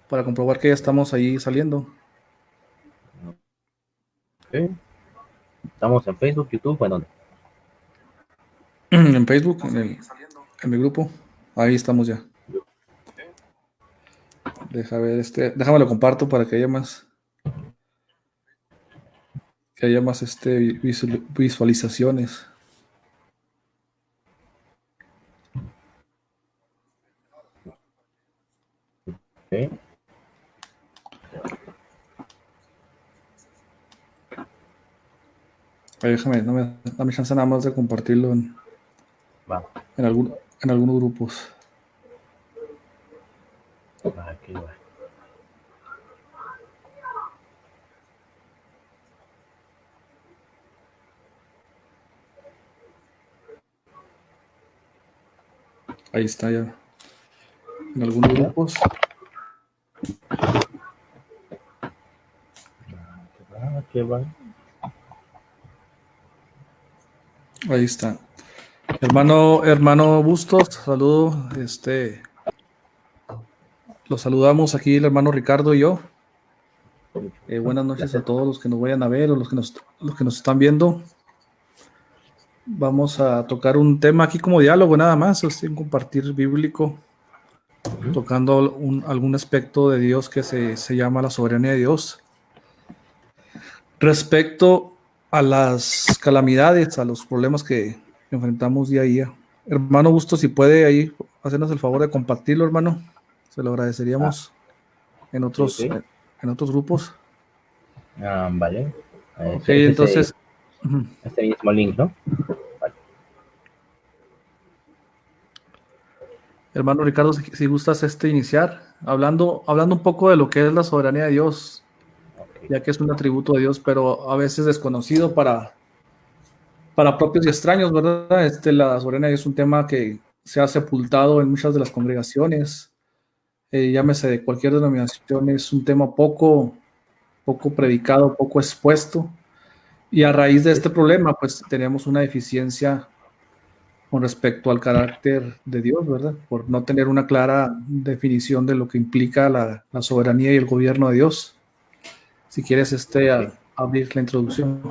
para comprobar que ya estamos ahí saliendo. Ok. Estamos en Facebook, YouTube, bueno, En Facebook, en mi grupo, ahí estamos ya. Déjame lo comparto para que haya más visualizaciones. ok. Ahí dame chance nada más de compartirlo Va, en algunos grupos. va, aquí va. Ahí está ya, en algunos ¿Ya? grupos. ¿Qué va? Ahí está. Hermano Bustos, saludo. Lo saludamos aquí el hermano Ricardo y yo. Con mucho Buenas gusto. noches a Placer. todos los que nos vayan a ver o los que nos están viendo. Vamos a tocar un tema aquí como diálogo nada más, un compartir bíblico, Ujú. tocando algún aspecto de Dios que se llama la soberanía de Dios. Respecto a las calamidades, a los problemas que enfrentamos día a día. Hermano Gusto, si puede ahí hacernos el favor de compartirlo, hermano, se lo Ah, agradeceríamos en ok, otros, ok. en otros grupos. Vale. Ok, Es ese, entonces, ujú. este mismo link, ¿no? Vale. Hermano Ricardo, si gustas iniciar, hablando un poco de lo que es la soberanía de Dios, Ok. ya que es un atributo de Dios, pero a veces desconocido para propios y extraños, ¿verdad? La soberanía es un tema que se ha sepultado en muchas de las congregaciones, llámese de cualquier denominación, es un tema poco predicado, poco expuesto, y a raíz de Sí, este problema, pues tenemos una deficiencia con respecto al carácter de Dios, ¿verdad? Por no tener una clara definición de lo que implica la soberanía y el gobierno de Dios. Si quieres, ok. abrir la introducción.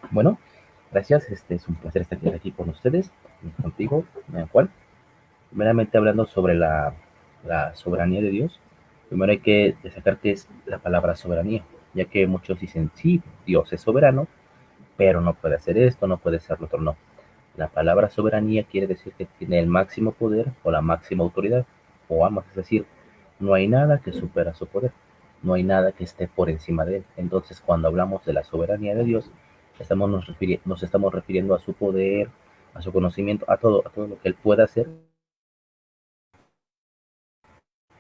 Bueno, gracias. Es un placer estar aquí con ustedes, contigo, Juan. Primeramente hablando sobre la soberanía de Dios, primero hay que destacar qué es la palabra soberanía, ya que muchos dicen, sí, Dios es soberano, pero no puede hacer esto, no puede hacer lo otro, no. La palabra soberanía quiere decir que tiene el máximo poder o la máxima autoridad, o ambas, es decir, no hay nada que supera su poder, no hay nada que esté por encima de él. Entonces, cuando hablamos de la soberanía de Dios, nos estamos refiriendo a su poder, a su conocimiento, a todo lo que él pueda hacer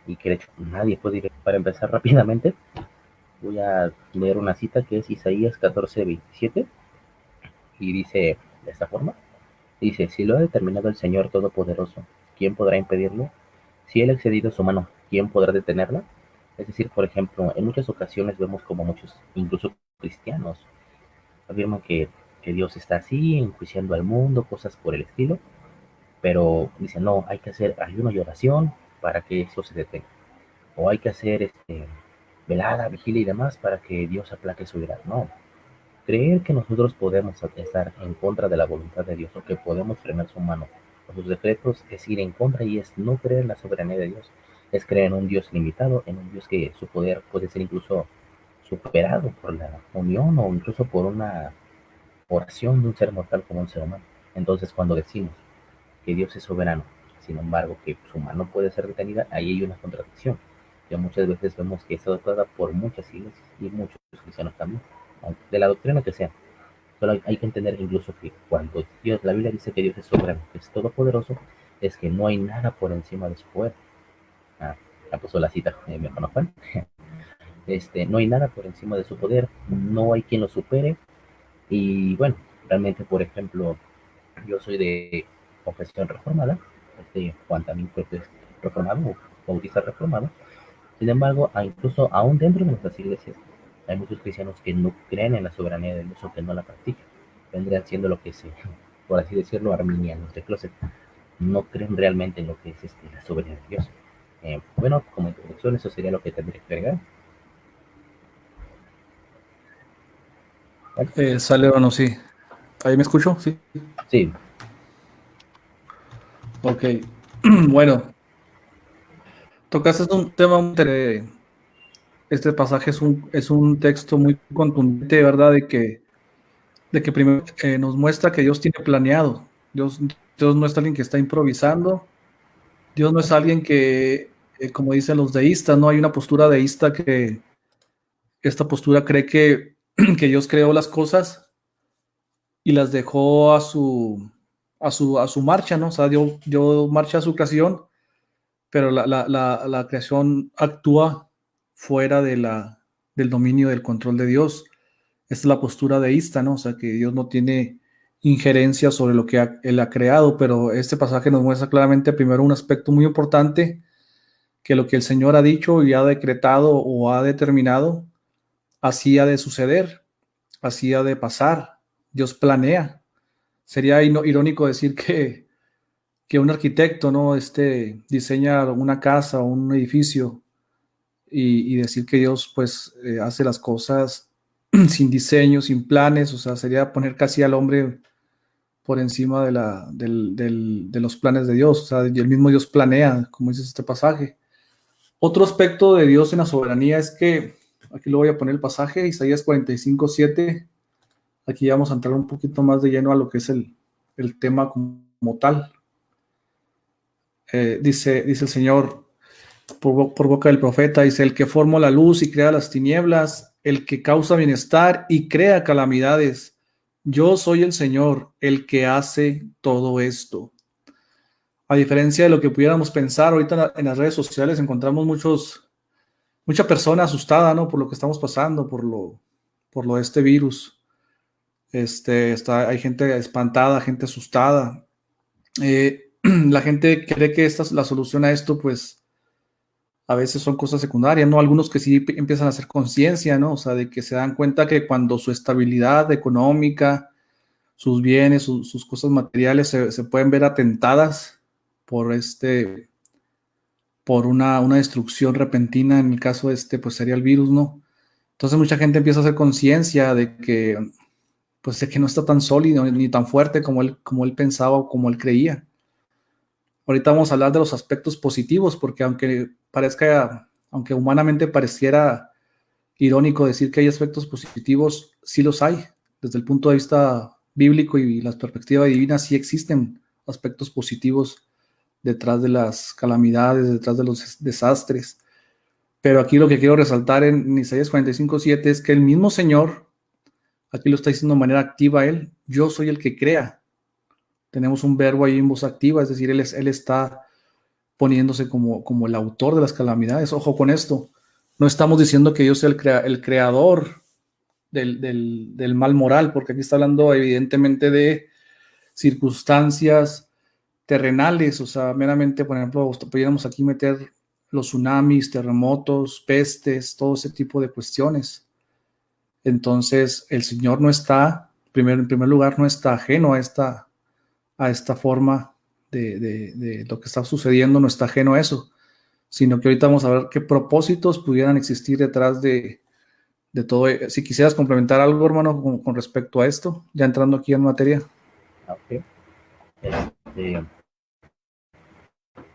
y que de hecho nadie puede ir. Para empezar rápidamente, voy a leer una cita que es Isaías 14:27 y dice de esta forma. Dice, si lo ha determinado el Señor Todopoderoso, ¿quién podrá impedirlo? Si Él ha excedido su mano, ¿quién podrá detenerla? Es decir, por ejemplo, en muchas ocasiones vemos como muchos, incluso cristianos, afirman que Dios está así, enjuiciando al mundo, cosas por el estilo, pero dicen, no, hay que hacer ayuno y oración para que eso se detenga. O hay que hacer velada, vigilia y demás para que Dios aplaque su ira. No, creer que nosotros podemos estar en contra de la voluntad de Dios o que podemos frenar su mano o sus decretos es ir en contra y es no creer en la soberanía de Dios. Es creer en un Dios limitado, en un Dios que su poder puede ser incluso superado por la unión o incluso por una oración de un ser mortal como un ser humano. Entonces, cuando decimos que Dios es soberano, sin embargo, que su mano puede ser detenida, ahí hay una contradicción, que muchas veces vemos que está adoptada por muchas iglesias y muchos cristianos también, de la doctrina que sea. Solo hay que entender incluso que cuando Dios, la Biblia dice que Dios es soberano, que es todopoderoso, es que no hay nada por encima de su poder. Ah, ya puso la cita mi hermano Juan. No hay nada por encima de su poder, no hay quien lo supere. Y bueno, realmente, por ejemplo, yo soy de confesión reformada, Juan también fue reformado, bautista reformado. Sin embargo, incluso aún dentro de nuestras iglesias, hay muchos cristianos que no creen en la soberanía de Dios o que no la practican. Vendrían siendo lo que se, por así decirlo, arminianos de closet. No creen realmente en lo que es la soberanía de Dios. Bueno, como introducción, eso sería lo que tendría que agregar. ¿Vale? Sale o no, sí. ¿Ahí me escucho? Sí. Sí, Ok. Bueno, tocaste un tema muy este pasaje es un texto muy contundente, ¿verdad? De que primero nos muestra que Dios tiene planeado. Dios no es alguien que está improvisando. Dios no es alguien que, como dicen los deístas, no hay una postura deísta que esta postura cree que Dios creó las cosas y las dejó a su marcha, ¿no? O sea, dio marcha a su creación, pero la creación actúa fuera del dominio, del control de Dios. Esta es la postura deísta, ¿no? O sea, que Dios no tiene injerencia sobre lo que Él ha creado, pero este pasaje nos muestra claramente primero un aspecto muy importante, que lo que el Señor ha dicho y ha decretado o ha determinado, así ha de suceder, así ha de pasar. Dios planea. Sería irónico decir que un arquitecto, ¿no? Diseña una casa o un edificio y decir que Dios pues hace las cosas sin diseño, sin planes, o sea, sería poner casi al hombre por encima de los planes de Dios, o sea, y el mismo Dios planea, como dice este pasaje. Otro aspecto de Dios en la soberanía es que, aquí lo voy a poner el pasaje, Isaías 45:7, aquí vamos a entrar un poquito más de lleno a lo que es el tema como tal. Dice el Señor por boca del profeta, dice, el que forma la luz y crea las tinieblas, el que causa bienestar y crea calamidades. Yo soy el Señor, el que hace todo esto. A diferencia de lo que pudiéramos pensar, ahorita en las redes sociales encontramos mucha persona asustada, ¿no? Por lo que estamos pasando, por lo de este virus. Hay gente espantada, gente asustada. La gente cree que esta es la solución a esto, pues a veces son cosas secundarias, ¿no? Algunos que sí empiezan a hacer conciencia, ¿no? O sea, de que se dan cuenta que cuando su estabilidad económica, sus bienes, sus cosas materiales se pueden ver atentadas por por una destrucción repentina, en el caso pues sería el virus, ¿no? Entonces mucha gente empieza a hacer conciencia pues de que no está tan sólido ni tan fuerte como él pensaba o como él creía. Ahorita vamos a hablar de los aspectos positivos, porque aunque humanamente pareciera irónico decir que hay aspectos positivos, sí los hay. Desde el punto de vista bíblico y la perspectiva divina, sí existen aspectos positivos detrás de las calamidades, detrás de los desastres. Pero aquí lo que quiero resaltar en Isaías 45:7 es que el mismo Señor, aquí lo está diciendo de manera activa él, yo soy el que crea. Tenemos un verbo ahí en voz activa, es decir, él está poniéndose como el autor de las calamidades. Ojo con esto, no estamos diciendo que Dios sea el creador del mal moral, porque aquí está hablando evidentemente de circunstancias terrenales, o sea, meramente, por ejemplo, pudiéramos aquí meter los tsunamis, terremotos, pestes, todo ese tipo de cuestiones. Entonces, el Señor no está, en primer lugar, no está ajeno a esta forma de lo que está sucediendo, no está ajeno a eso, sino que ahorita vamos a ver qué propósitos pudieran existir detrás de todo. Si quisieras complementar algo, hermano, con respecto a esto, ya entrando aquí en materia. ok. Este,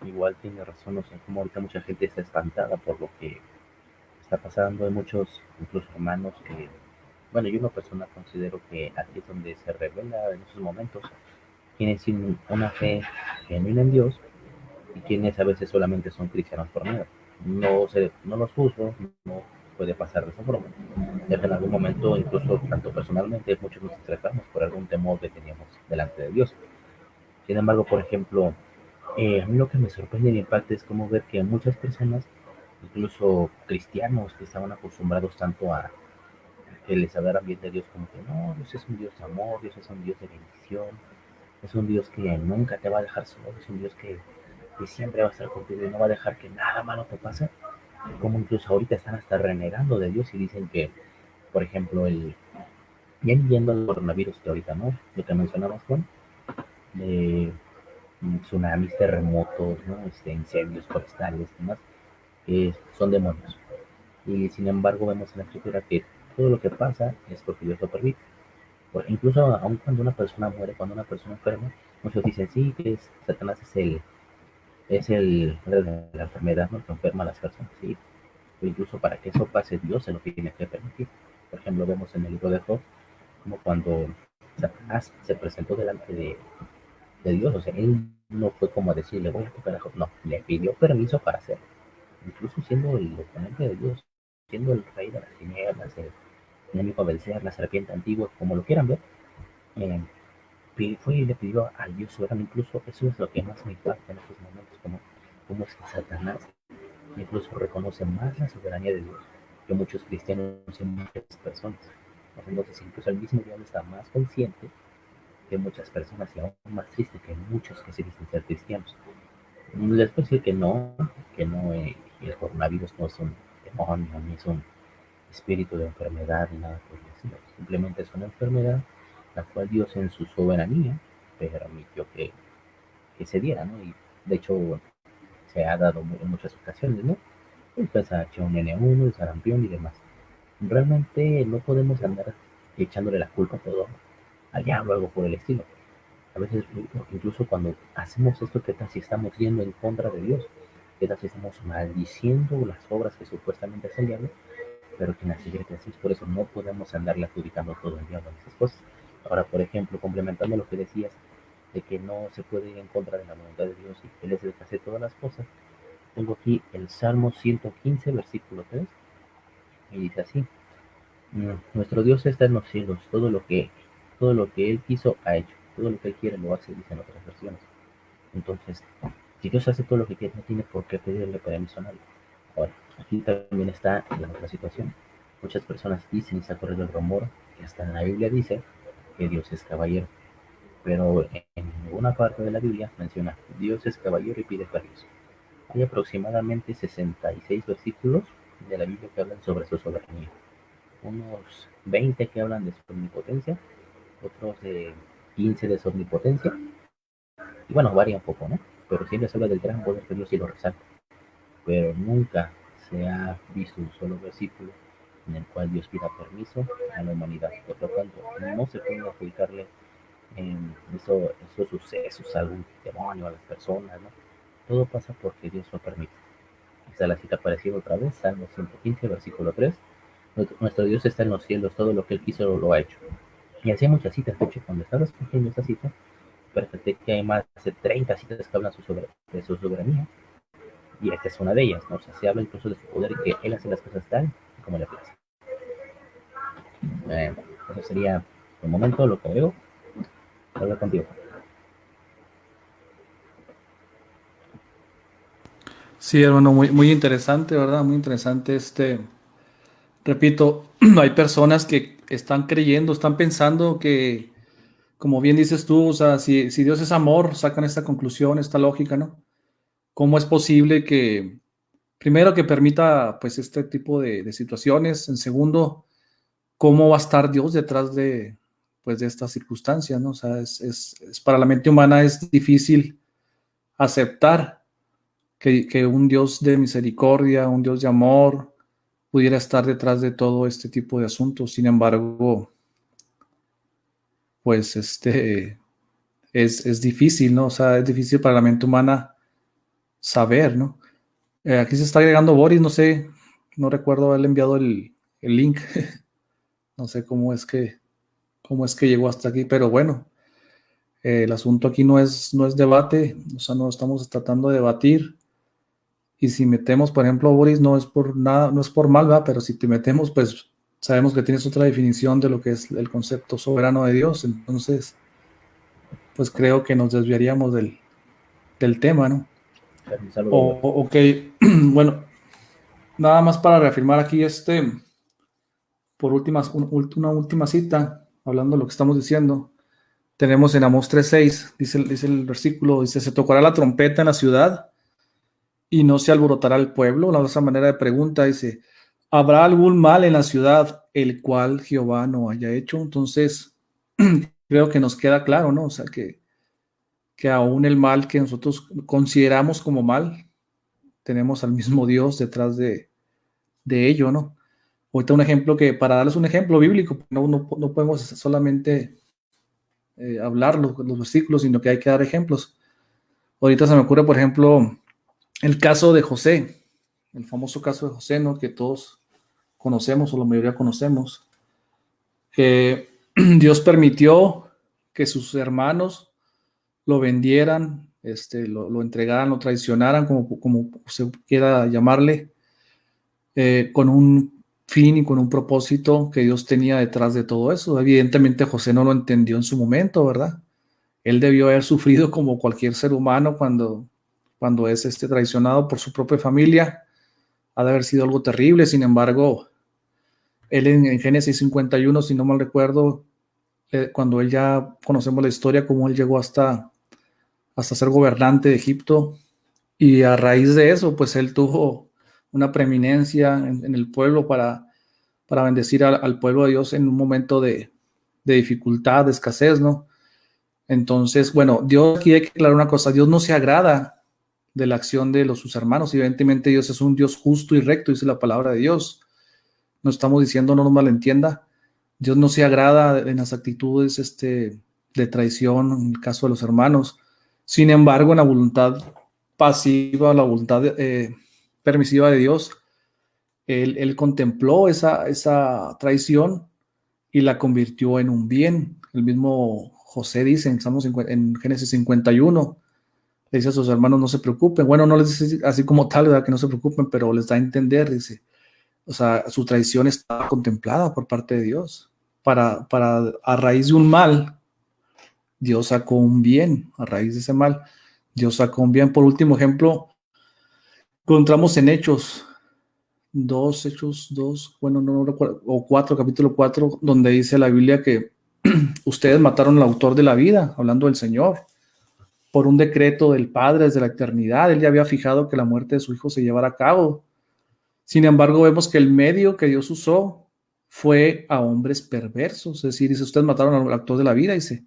igual tiene razón, o sea, como ahorita mucha gente está espantada por lo que está pasando. Hay muchos, incluso hermanos que, bueno, yo en lo personal considero que aquí es donde se revela en esos momentos quienes tienen una fe genuina en Dios y quienes a veces solamente son cristianos por miedo. No los juzgo, no puede pasar de esa forma. Ya que en algún momento, incluso tanto personalmente, muchos nos estresamos por algún temor que teníamos delante de Dios. Sin embargo, por ejemplo, a mí lo que me sorprende y me impacta es cómo ver que muchas personas, incluso cristianos que estaban acostumbrados tanto a que les hablaran bien de Dios, como que no, Dios es un Dios de amor, Dios es un Dios de bendición, es un Dios que nunca te va a dejar solo, es un Dios que siempre va a estar contigo y no va a dejar que nada malo te pase. Como incluso ahorita están hasta renegando de Dios y dicen que, por ejemplo, ya viendo el coronavirus que ahorita no, lo que mencionabas, Juan, tsunamis, terremotos, ¿no? Incendios forestales, demás, son demonios. Y sin embargo vemos en la escritura que todo lo que pasa es porque Dios lo permite. Incluso aun cuando una persona muere, cuando una persona enferma, muchos dicen, sí, que Satanás es el de la enfermedad, ¿no? Que enferma a las personas, sí. Pero incluso para que eso pase, Dios se lo tiene que permitir. Por ejemplo, vemos en el libro de Job, como cuando Satanás se presentó delante de Dios, o sea, él no fue como a decirle, voy a tocar a Job, no, le pidió permiso para hacerlo, incluso siendo el oponente de Dios, siendo el rey de las tinieblas, el enemigo a vencer, la serpiente antigua, como lo quieran ver, eh, fue y le pidió al Dios soberano. Incluso eso es lo que más me impacta en estos momentos, como es que Satanás incluso reconoce más la soberanía de Dios que muchos cristianos y muchas personas. Entonces, incluso el mismo Dios está más consciente que muchas personas y aún más triste que muchos que se dicen ser cristianos. Les puedo decir que no, el coronavirus no es un demonio, ni es un espíritu de enfermedad, ni nada por el estilo. Simplemente es una enfermedad la cual Dios en su soberanía permitió que se diera, ¿no? Y de hecho se ha dado en muchas ocasiones, ¿no? Pues H1N1, el sarampión y demás. Realmente no podemos andar echándole la culpa a todo al diablo o algo por el estilo. A veces, incluso cuando hacemos esto, ¿qué tal si estamos yendo en contra de Dios? ¿Qué tal si estamos maldiciendo las obras que supuestamente hace el diablo, pero que en las iglesias? Por eso no podemos andarle adjudicando todo el diablo a esas cosas. Ahora, por ejemplo, complementando lo que decías, de que no se puede ir en contra de la voluntad de Dios y que Él es el que hace todas las cosas, tengo aquí el Salmo 115, versículo 3, y dice así: Nuestro Dios está en los cielos, todo lo que Él quiso ha hecho, todo lo que Él quiere lo hace, dicen otras versiones. Entonces, si Dios hace todo lo que quiere, no tiene por qué pedirle permiso a nadie. Ahora, aquí también está la otra situación. Muchas personas dicen y se ha corrido el rumor que hasta en la Biblia dice que Dios es caballero, pero en ninguna parte de la Biblia menciona Dios es caballero y pide permiso. Hay aproximadamente 66 versículos de la Biblia que hablan sobre su soberanía. Unos 20 que hablan de su omnipotencia, otros de 15 de su omnipotencia, y bueno, varía un poco, ¿no? Pero siempre se habla del gran poder de Dios y lo resalta. Pero nunca se ha visto un solo versículo en el cual Dios pida permiso a la humanidad. Por lo tanto, no se puede adjudicarle en esos sucesos a algún demonio, a las personas, ¿no? Todo pasa porque Dios lo permite. Está la cita parecida otra vez, Salmo 115, versículo 3. Nuestro Dios está en los cielos, todo lo que Él quiso lo ha hecho. Y hacía muchas citas. De hecho, cuando estaba escogiendo esta cita, percaté que hay más de 30 citas que hablan de su soberanía, y esta es una de ellas, ¿no? O sea, se habla incluso de su poder y que Él hace las cosas tal como le place. Eso sería, por el momento, lo que veo. Hablar contigo. Sí, hermano, muy, muy interesante, ¿verdad? Muy interesante repito, hay personas que están creyendo, están pensando que, como bien dices tú, o sea, si Dios es amor, sacan esta conclusión, esta lógica, ¿no? ¿Cómo es posible que, primero, que permita, pues, este tipo de situaciones? En segundo, ¿cómo va a estar Dios detrás pues, de esta circunstancia, ¿no? O sea, para la mente humana es difícil aceptar que un Dios de misericordia, un Dios de amor, pudiera estar detrás de todo este tipo de asuntos. Sin embargo, pues es difícil, ¿no? O sea, es difícil para la mente humana saber, ¿no? Aquí se está agregando Boris, no sé, no recuerdo haberle enviado el link, no sé cómo es que llegó hasta aquí, pero bueno, el asunto aquí no es debate, o sea, no estamos tratando de debatir. Y si metemos, por ejemplo, Boris, no es por nada, no es por mal, ¿verdad? Pero si te metemos, pues sabemos que tienes otra definición de lo que es el concepto soberano de Dios. Entonces, pues creo que nos desviaríamos del tema, ¿no? Un saludo, bro. Ok, bueno, nada más para reafirmar aquí por una última cita, hablando de lo que estamos diciendo. Tenemos en Amós 3:6, dice el versículo, dice, se tocará la trompeta en la ciudad y no se alborotará el pueblo. La otra manera de pregunta dice, ¿habrá algún mal en la ciudad el cual Jehová no haya hecho? Entonces, creo que nos queda claro, ¿no? O sea, que que aún el mal que nosotros consideramos como mal, tenemos al mismo Dios detrás de ello, ¿no? Ahorita un ejemplo que, para darles un ejemplo bíblico, no podemos solamente hablar los versículos, sino que hay que dar ejemplos. Ahorita se me ocurre, por ejemplo, el caso de José, el famoso caso de José, ¿no? Que todos conocemos, o la mayoría conocemos, que Dios permitió que sus hermanos lo vendieran, lo entregaran, lo traicionaran, como se quiera llamarle, con un fin y con un propósito que Dios tenía detrás de todo eso. Evidentemente José no lo entendió en su momento, ¿verdad? Él debió haber sufrido como cualquier ser humano cuando es traicionado por su propia familia. Ha de haber sido algo terrible. Sin embargo, él en Génesis 51, si no mal recuerdo, cuando él ya conocemos la historia, cómo él llegó hasta ser gobernante de Egipto, y a raíz de eso, pues él tuvo una preeminencia en el pueblo para bendecir al pueblo de Dios en un momento de dificultad, de escasez, ¿no? Entonces, bueno, Dios, aquí hay que aclarar una cosa: Dios no se agrada de la acción de sus hermanos. Evidentemente Dios es un Dios justo y recto, dice la palabra de Dios. No estamos diciendo, no nos malentienda, Dios no se agrada en las actitudes de traición en el caso de los hermanos. Sin embargo, en la voluntad pasiva, la voluntad permisiva de Dios, él contempló esa traición y la convirtió en un bien. El mismo José dice en Génesis 51, le dice a sus hermanos: no se preocupen. Bueno, no les dice así como tal, ¿verdad?, que no se preocupen, pero les da a entender, dice, o sea, su traición estaba contemplada por parte de Dios. A raíz de un mal, Dios sacó un bien. A raíz de ese mal, Dios sacó un bien. Por último ejemplo, encontramos en Hechos 2, bueno, no recuerdo, o 4, capítulo 4, donde dice la Biblia que ustedes mataron al autor de la vida, hablando del Señor, por un decreto del Padre desde la eternidad. Él ya había fijado que la muerte de su hijo se llevara a cabo. Sin embargo, vemos que el medio que Dios usó fue a hombres perversos. Es decir, dice, ustedes mataron al autor de la vida, dice,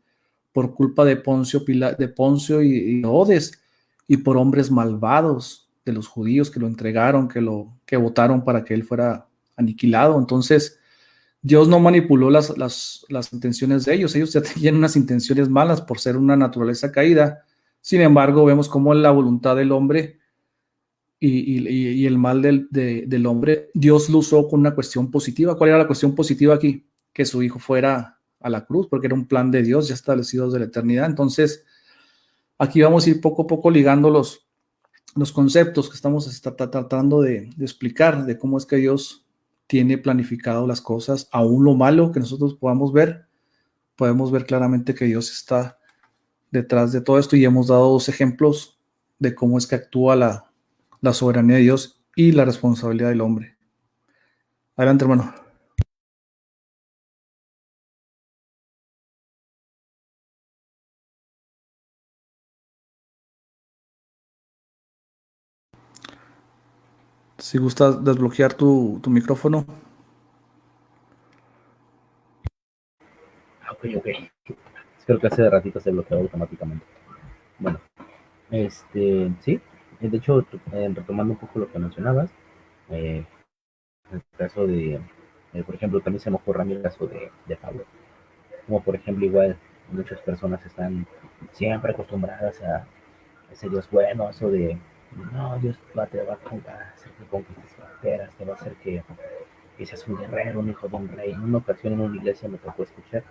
por culpa de Poncio y Herodes, y por hombres malvados de los judíos que lo entregaron, que votaron para que él fuera aniquilado. Entonces, Dios no manipuló las intenciones de ellos. Ellos ya tenían unas intenciones malas por ser una naturaleza caída. Sin embargo, vemos cómo la voluntad del hombre y el mal del hombre, Dios lo usó con una cuestión positiva. ¿Cuál era la cuestión positiva aquí? Que su hijo fuera a la cruz, porque era un plan de Dios ya establecido desde la eternidad. Entonces, aquí vamos a ir poco a poco ligando los conceptos que estamos tratando de explicar, de cómo es que Dios tiene planificado las cosas. Aún lo malo que nosotros podemos ver claramente que Dios está detrás de todo esto, y hemos dado dos ejemplos de cómo es que actúa la soberanía de Dios y la responsabilidad del hombre. Adelante, hermano. Si gustas desbloquear tu micrófono. Ok, ok. Creo que hace ratito se bloqueó automáticamente. Bueno, sí, de hecho, retomando un poco lo que mencionabas, en el caso por ejemplo, también se me ocurre a mí el caso de Pablo, como por ejemplo, igual muchas personas están siempre acostumbradas a ese Dios bueno, eso de, no, Dios te va a hacer que conquistes fronteras, te va a hacer que seas un guerrero, un hijo de un rey. En una ocasión en una iglesia me tocó escuchar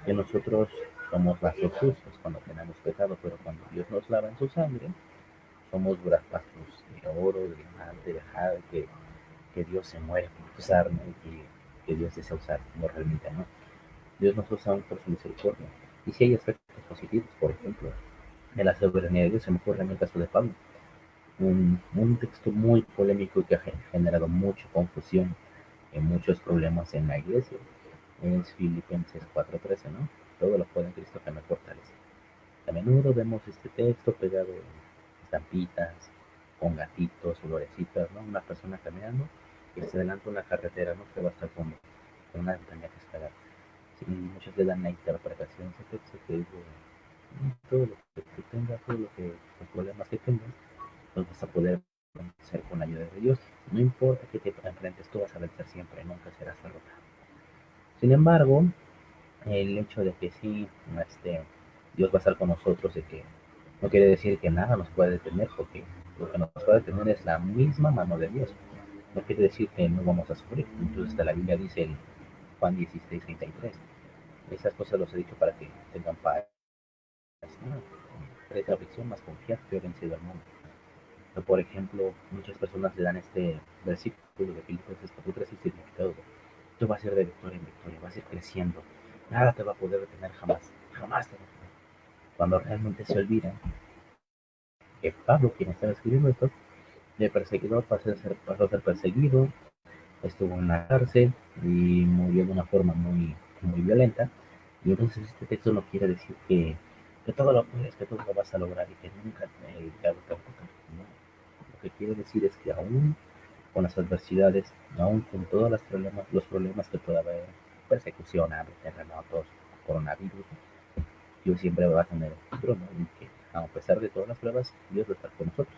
que nosotros somos vasos justos cuando tenemos pecado, pero cuando Dios nos lava en su sangre, somos vasos de oro, de diamante, de jade, que Dios se muere por usar, ¿no? Que Dios desea usar como realmente, ¿no? Dios nos usa por su misericordia. Y si hay aspectos positivos, por ejemplo, de la soberanía de Dios, se me ocurre en el caso de Pablo, un texto muy polémico que ha generado mucha confusión y muchos problemas en la iglesia, es Filipenses 4:13, ¿no? Todo lo puede en Cristo que me fortalece. A menudo vemos este texto pegado en estampitas, con gatitos, florecitas, ¿no? Una persona caminando y se adelanta una carretera, ¿no? Que va hasta el fondo, con una montaña que escalar. Sí, muchos le dan la interpretación de ese texto que dice todo lo que tú tengas, todo lo que los problemas que tengas, los vas a poder vencer con la ayuda de Dios. No importa que te enfrentes, tú vas a vencer siempre, nunca serás derrotado. Sin embargo, el hecho de que sí, Dios va a estar con nosotros, de que no quiere decir que nada nos pueda detener, porque lo que nos puede detener es la misma mano de Dios. No quiere decir que no vamos a sufrir. Incluso hasta la Biblia dice en Juan 16:33. Esas cosas los he dicho para que tengan paz. ¿No? Esta aflicción más confiar que he vencido al mundo. Pero, por ejemplo, muchas personas le dan este versículo de Filipenses 4:3 y significado. Tú vas a ir de victoria en victoria, vas a ir creciendo. Nada te va a poder detener jamás. Jamás te va a detener. Cuando realmente se olvida que Pablo, quien estaba escribiendo esto, de perseguidor pasó a ser perseguido, estuvo en la cárcel y murió de una forma muy violenta. Y entonces este texto no quiere decir que todo lo puedes, que todo lo vas a lograr y que nunca te va a tocar. ¿No? Lo que quiere decir es que aún con las adversidades, aún con todos los problemas que pueda haber, persecución, hambre, terremotos, coronavirus, Dios siempre va a tener el trono y que a pesar de todas las pruebas, Dios va a estar con nosotros.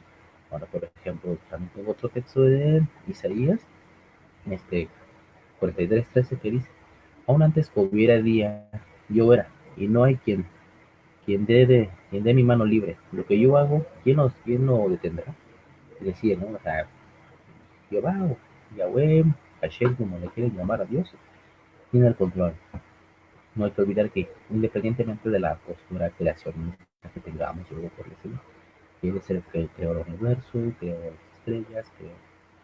Ahora, por ejemplo, también tengo otro texto de Isaías, este 43:13, que dice, aún antes que hubiera día, yo era, y no hay quien dé mi mano libre. Lo que yo hago, quién lo detendrá? Es decir, ¿no? O sea, Jehová o Yahweh, Hashem, como le quieren llamar a Dios, tiene el control. No hay que olvidar que, independientemente de la postura creacionista que tengamos, luego por decirlo, Él es el que creó el universo, creó las estrellas,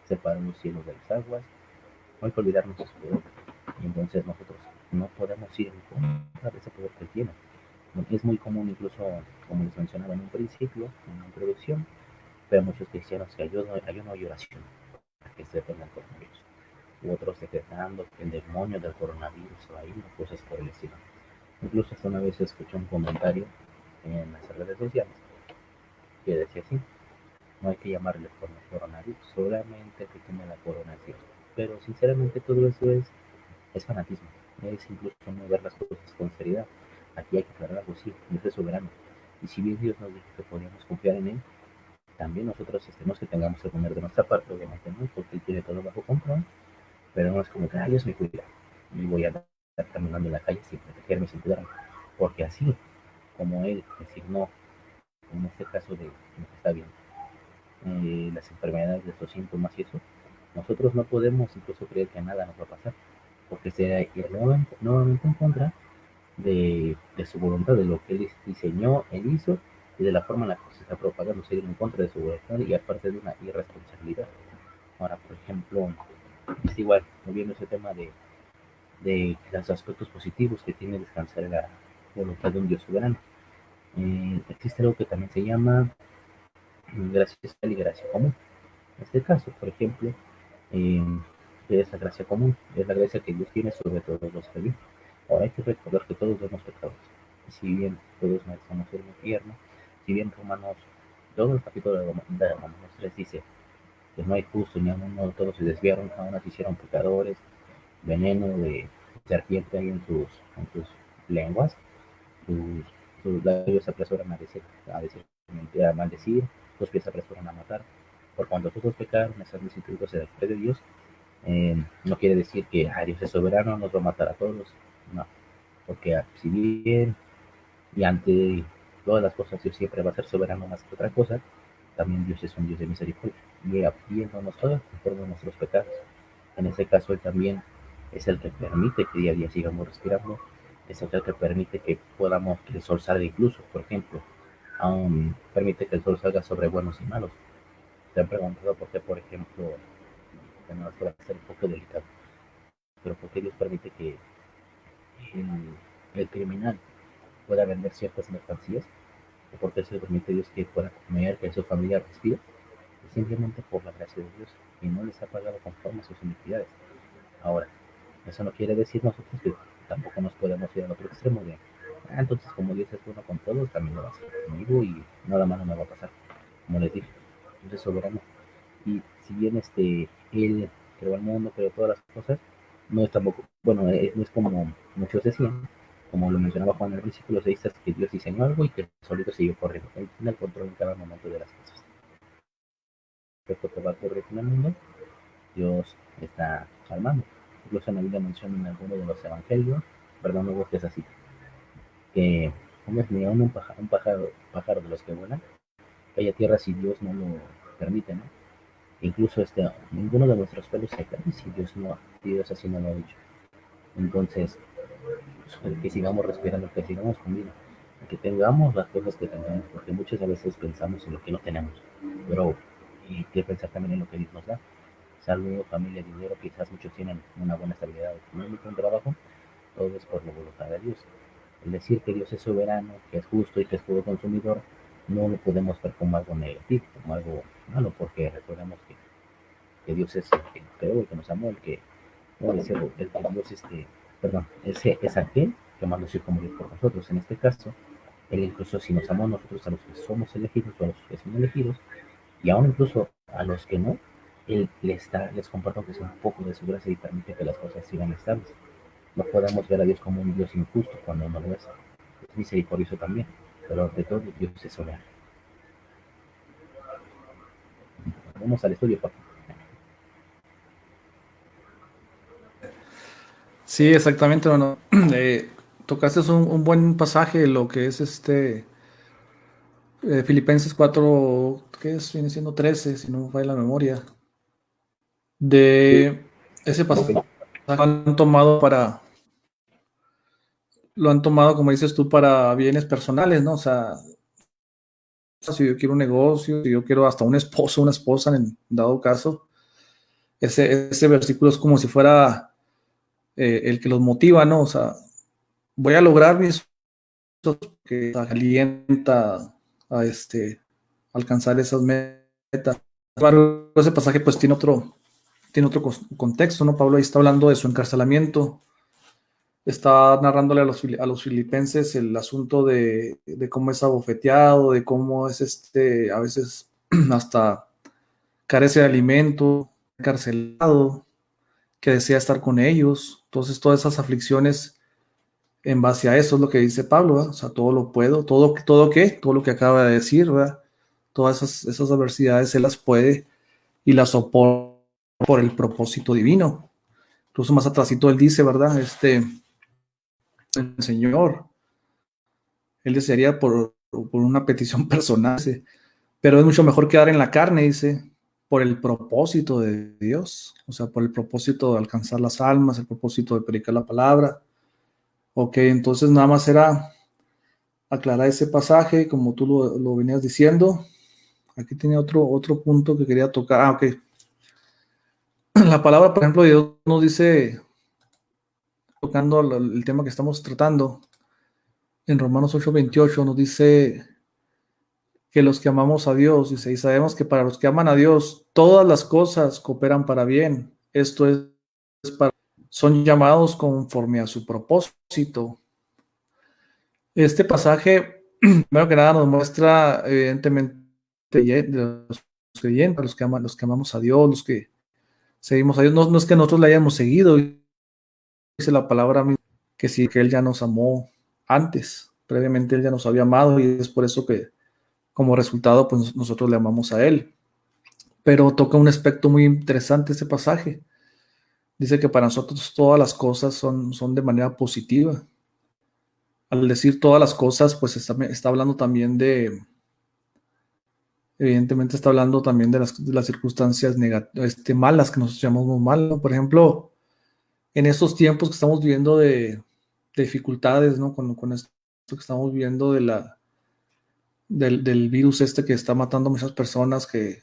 separó los cielos de las aguas. No hay que olvidarnos de su poder. Y entonces nosotros no podemos ir en contra de ese poder que Él tiene. Es muy común, incluso, como les mencionaba en un principio, en la introducción, ver muchos cristianos que ayuno y oración para que se detengan con ellos. U otros decretando que el demonio del coronavirus se va a ir, cosas por el estilo. Incluso hasta una vez escuché un comentario en las redes sociales que decía así, no hay que llamarle coronavirus, solamente que tiene la coronación. Pero sinceramente todo eso es fanatismo, es incluso no ver las cosas con seriedad. Aquí hay que aclarar algo, sí, Dios es soberano. Y si bien Dios nos dijo que podíamos confiar en Él, también nosotros no es que tengamos que poner de nuestra parte, obviamente no, porque Él tiene todo bajo control, pero no es como que, Dios me cuida y voy a andar caminando en la calle sin protegerme, sin cuidarme, porque así como Él designó, en este caso de lo que está bien, las enfermedades, los síntomas y eso, nosotros no podemos incluso creer que nada nos va a pasar, porque será ir nuevamente en contra de su voluntad, de lo que él diseñó, él hizo, y de la forma en la que se está propagando, seguir en contra de su voluntad y aparte de una irresponsabilidad. Ahora, por ejemplo, es igual, volviendo a ese tema de los aspectos positivos que tiene descansar en la voluntad de un Dios soberano. Existe algo que también se llama gracia especial y gracia común. En este caso, por ejemplo, eh, que es la gracia común, es la gracia que Dios tiene sobre todos los que viven. Ahora hay que recordar que todos somos pecadores. Si bien todos merecemos el infierno, si bien Romanos, todo el capítulo de Romanos 3 dice que no hay justo ni a uno, todos se desviaron, aún así hicieron pecadores, veneno de serpiente hay en sus lenguas, sus, sus labios se apresuran a maldecir, sus pies se apresuran a matar. Por cuando todos pecaron, están destituidos de la fe de Dios, no quiere decir que Dios es soberano, nos va a matar a todos. No, porque si bien y ante todas las cosas Dios siempre va a ser soberano más que otra cosa, también Dios es un Dios de misericordia y viéndonos todos conforme a nuestros pecados. En ese caso, Él también es el que permite que día a día sigamos respirando, es el que permite que podamos, que el sol salga incluso, por ejemplo, permite que el sol salga sobre buenos y malos. ¿Se han preguntado por qué, por ejemplo, bueno, esto va a ser un poco delicado, pero por qué Dios permite que el criminal pueda vender ciertas mercancías? ¿O por qué se permite Dios que pueda comer, que su familia respire? Simplemente por la gracia de Dios y no les ha pagado conforme a sus iniquidades. Ahora, eso no quiere decir nosotros que tampoco nos podemos ir al otro extremo de, entonces como Dios es bueno con todos, también lo va a hacer conmigo y nada malo me va a pasar, como les dije. Dios es soberano. Y si bien Él creó el mundo, creó todas las cosas, no es tampoco, bueno, no es como muchos decían, como lo mencionaba Juan al principio, los deístas, que Dios diseñó algo y que solito siguió corriendo. Él tiene el control en cada momento de las cosas. Esto que va a ocurrir en el mundo, Dios está armando. Incluso en la Biblia menciona en alguno de los evangelios, perdón, no busques así, que no es ni aún pájaro de los que vuelan, que haya tierra si Dios no lo permite, ¿no? Incluso ninguno de nuestros pelos se cae si Dios así no lo ha dicho. Entonces, que sigamos respirando, que sigamos con vida, que tengamos las cosas que tengamos, porque muchas veces pensamos en lo que no tenemos, pero hay que pensar también en lo que Dios nos da. Salud, familia, dinero, quizás muchos tienen una buena estabilidad económica, un trabajo, todo es por la voluntad de Dios. El decir que Dios es soberano, que es justo y que es puro consumidor, no lo podemos ver como algo negativo, como algo malo, porque recordemos que Dios es el que nos creó, el que nos amó, el que Dios perdón, ese es aquel que mandó su hijo morir por nosotros. En este caso, él incluso si nos amó a nosotros, a los que somos elegidos o a los que son elegidos, y aún incluso a los que no, él les comparto que sea un poco de su gracia y permite que las cosas sigan estables. No podemos ver a Dios como un Dios injusto cuando no lo es. Es misericordioso también, pero de todo Dios es soberano. Vamos al estudio, Paco. Sí, exactamente, hermano. Tocaste un buen pasaje, lo que es Filipenses 4, ¿qué es? Viene siendo 13, si no me falla la memoria. Sí, De ese pasaje ok. lo han tomado, como dices tú, para bienes personales, ¿no? O sea, si yo quiero un negocio, si yo quiero hasta un esposo, una esposa, en dado caso, ese versículo es como si fuera el que los motiva, ¿no? O sea, voy a lograr mis que alienta a alcanzar esas metas. Claro, ese pasaje pues tiene otro contexto, ¿no? Pablo ahí está hablando de su encarcelamiento, está narrándole a los filipenses el asunto de cómo es abofeteado, de cómo es a veces hasta carece de alimento, encarcelado, que desea estar con ellos. Entonces todas esas aflicciones, en base a eso es lo que dice Pablo, ¿verdad? O sea, todo lo puedo, todo lo que acaba de decir, ¿verdad? Todas esas adversidades se las puede y las soporta por el propósito divino. Incluso más atrásito él dice, ¿verdad? El Señor, él desearía por una petición personal, dice, pero es mucho mejor quedar en la carne, dice, por el propósito de Dios, o sea, por el propósito de alcanzar las almas, el propósito de predicar la palabra. Ok, entonces nada más era aclarar ese pasaje, como tú lo venías diciendo. Aquí tiene otro punto que quería tocar. Ok. La palabra, por ejemplo, Dios nos dice, tocando el tema que estamos tratando, en Romanos 8:28 nos dice que los que amamos a Dios, dice, y sabemos que para los que aman a Dios, todas las cosas cooperan para bien. Esto son llamados conforme a su propósito. Este pasaje, primero que nada, nos muestra, evidentemente, de los creyentes, los que amamos a Dios, los que seguimos a Dios. No es que nosotros le hayamos seguido, dice la palabra que sí, que Él ya nos amó antes, previamente Él ya nos había amado y es por eso que como resultado pues nosotros le amamos a Él. Pero toca un aspecto muy interesante este pasaje. Dice que para nosotros todas las cosas son de manera positiva. Al decir todas las cosas, pues está hablando también evidentemente está hablando también de las circunstancias malas que nosotros llamamos mal, ¿no? Por ejemplo, en estos tiempos que estamos viviendo de dificultades, ¿no? Con esto que estamos viviendo del virus que está matando a muchas personas, que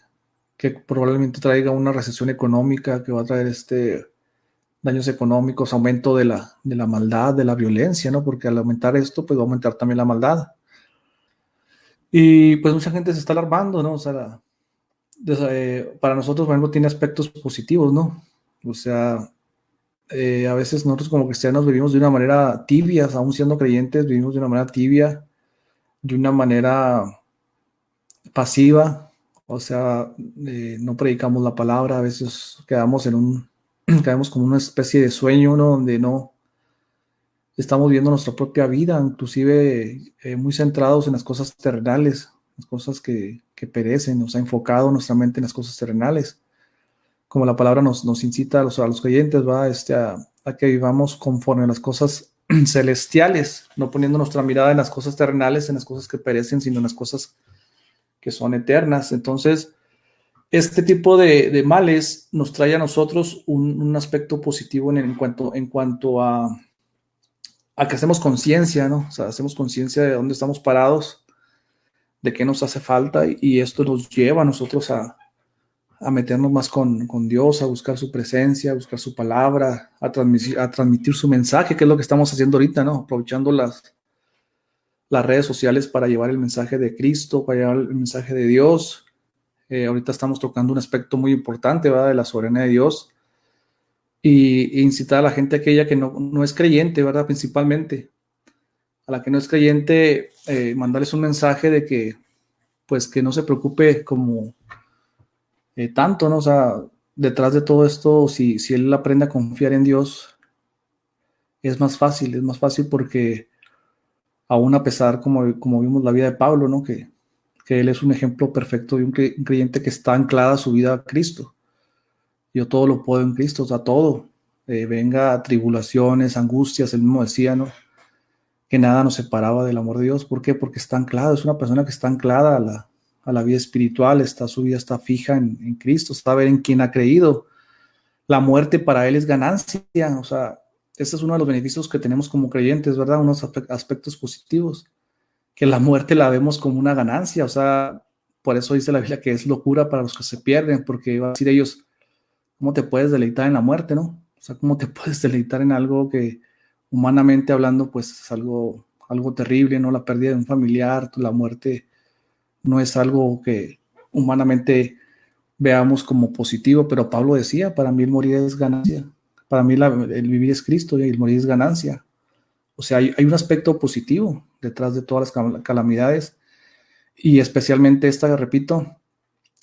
probablemente traiga una recesión económica, que va a traer daños económicos, aumento de la maldad, de la violencia, ¿no? Porque al aumentar esto, pues va a aumentar también la maldad. Y pues mucha gente se está alarmando, ¿no? O sea, para nosotros, por ejemplo, tiene aspectos positivos, ¿no? O sea, a veces nosotros como cristianos vivimos de una manera tibia, aún siendo creyentes, vivimos de una manera tibia, de una manera pasiva, o sea, no predicamos la palabra, a veces caemos como una especie de sueño, ¿no? Donde estamos viviendo nuestra propia vida, inclusive muy centrados en las cosas terrenales, las cosas que perecen, nos ha enfocado nuestra mente en las cosas terrenales, como la palabra nos incita a los creyentes, ¿va? A que vivamos conforme a las cosas celestiales, no poniendo nuestra mirada en las cosas terrenales, en las cosas que perecen, sino en las cosas que son eternas. Entonces, este tipo de males nos trae a nosotros un aspecto positivo en cuanto a que hacemos conciencia, ¿no? O sea, hacemos conciencia de dónde estamos parados, de qué nos hace falta, y esto nos lleva a nosotros a meternos más con Dios, a buscar su presencia, a buscar su palabra, a transmitir su mensaje, que es lo que estamos haciendo ahorita, ¿no? Aprovechando las redes sociales para llevar el mensaje de Cristo, para llevar el mensaje de Dios. Ahorita estamos tocando un aspecto muy importante, ¿verdad? De la soberanía de Dios, y incitar a la gente aquella que no es creyente, ¿verdad? Principalmente a la que no es creyente, mandarles un mensaje de que, pues, que no se preocupe como tanto, ¿no? O sea, detrás de todo esto, si él aprende a confiar en Dios, es más fácil porque aún a pesar, como vimos la vida de Pablo, ¿no? Que él es un ejemplo perfecto de un creyente que está anclada su vida a Cristo. Yo todo lo puedo en Cristo, o sea, todo. Venga tribulaciones, angustias, él mismo decía, ¿no? Que nada nos separaba del amor de Dios. ¿Por qué? Porque está anclado, es una persona que está anclada a la vida espiritual, su vida está fija en Cristo, sabe en quién ha creído. La muerte para él es ganancia, o sea, ese es uno de los beneficios que tenemos como creyentes, ¿verdad? Unos aspectos positivos, que la muerte la vemos como una ganancia, o sea, por eso dice la Biblia que es locura para los que se pierden, porque va a decir ellos, ¿cómo te puedes deleitar en la muerte, no? O sea, ¿cómo te puedes deleitar en algo que humanamente hablando, pues es algo terrible, ¿no? La pérdida de un familiar, la muerte no es algo que humanamente veamos como positivo, pero Pablo decía, para mí el morir es ganancia, para mí el vivir es Cristo y el morir es ganancia. O sea, hay un aspecto positivo detrás de todas las calamidades, y especialmente esta, repito,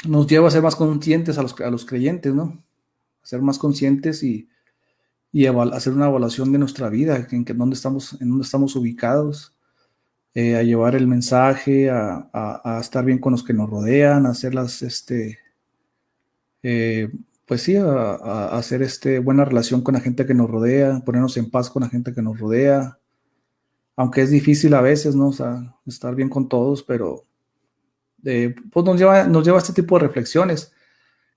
nos lleva a ser más conscientes a los creyentes, ¿no? A ser más conscientes y hacer una evaluación de nuestra vida, en dónde estamos ubicados, a llevar el mensaje, a estar bien con los que nos rodean, a hacer eh, pues sí, a hacer buena relación con la gente que nos rodea, ponernos en paz con la gente que nos rodea, aunque es difícil a veces, ¿no? O sea, estar bien con todos, pero pues nos lleva a este tipo de reflexiones.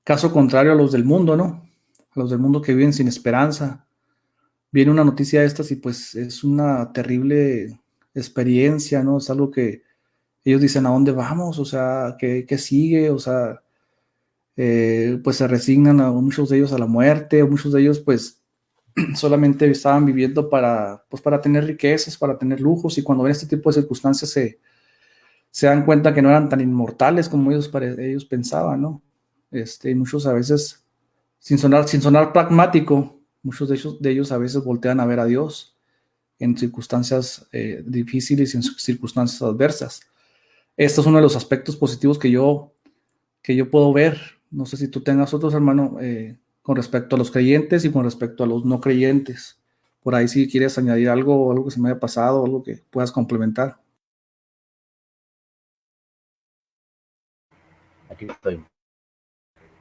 Caso contrario a los del mundo, ¿no? A los del mundo que viven sin esperanza. Viene una noticia de estas y pues es una terrible experiencia, ¿no? Es algo que ellos dicen, ¿a dónde vamos? O sea, ¿qué sigue? O sea, pues se resignan a muchos de ellos a la muerte, o muchos de ellos pues solamente estaban viviendo para tener riquezas, para tener lujos, y cuando ven este tipo de circunstancias se dan cuenta que no eran tan inmortales como ellos pensaban, ¿no? Muchos a veces, sin sonar pragmático, muchos de ellos a veces voltean a ver a Dios en circunstancias difíciles y en circunstancias adversas. Este es uno de los aspectos positivos que yo puedo ver. No sé si tú tengas otros, hermano, con respecto a los creyentes y con respecto a los no creyentes. Por ahí si quieres añadir algo que se me haya pasado, algo que puedas complementar. Aquí estoy.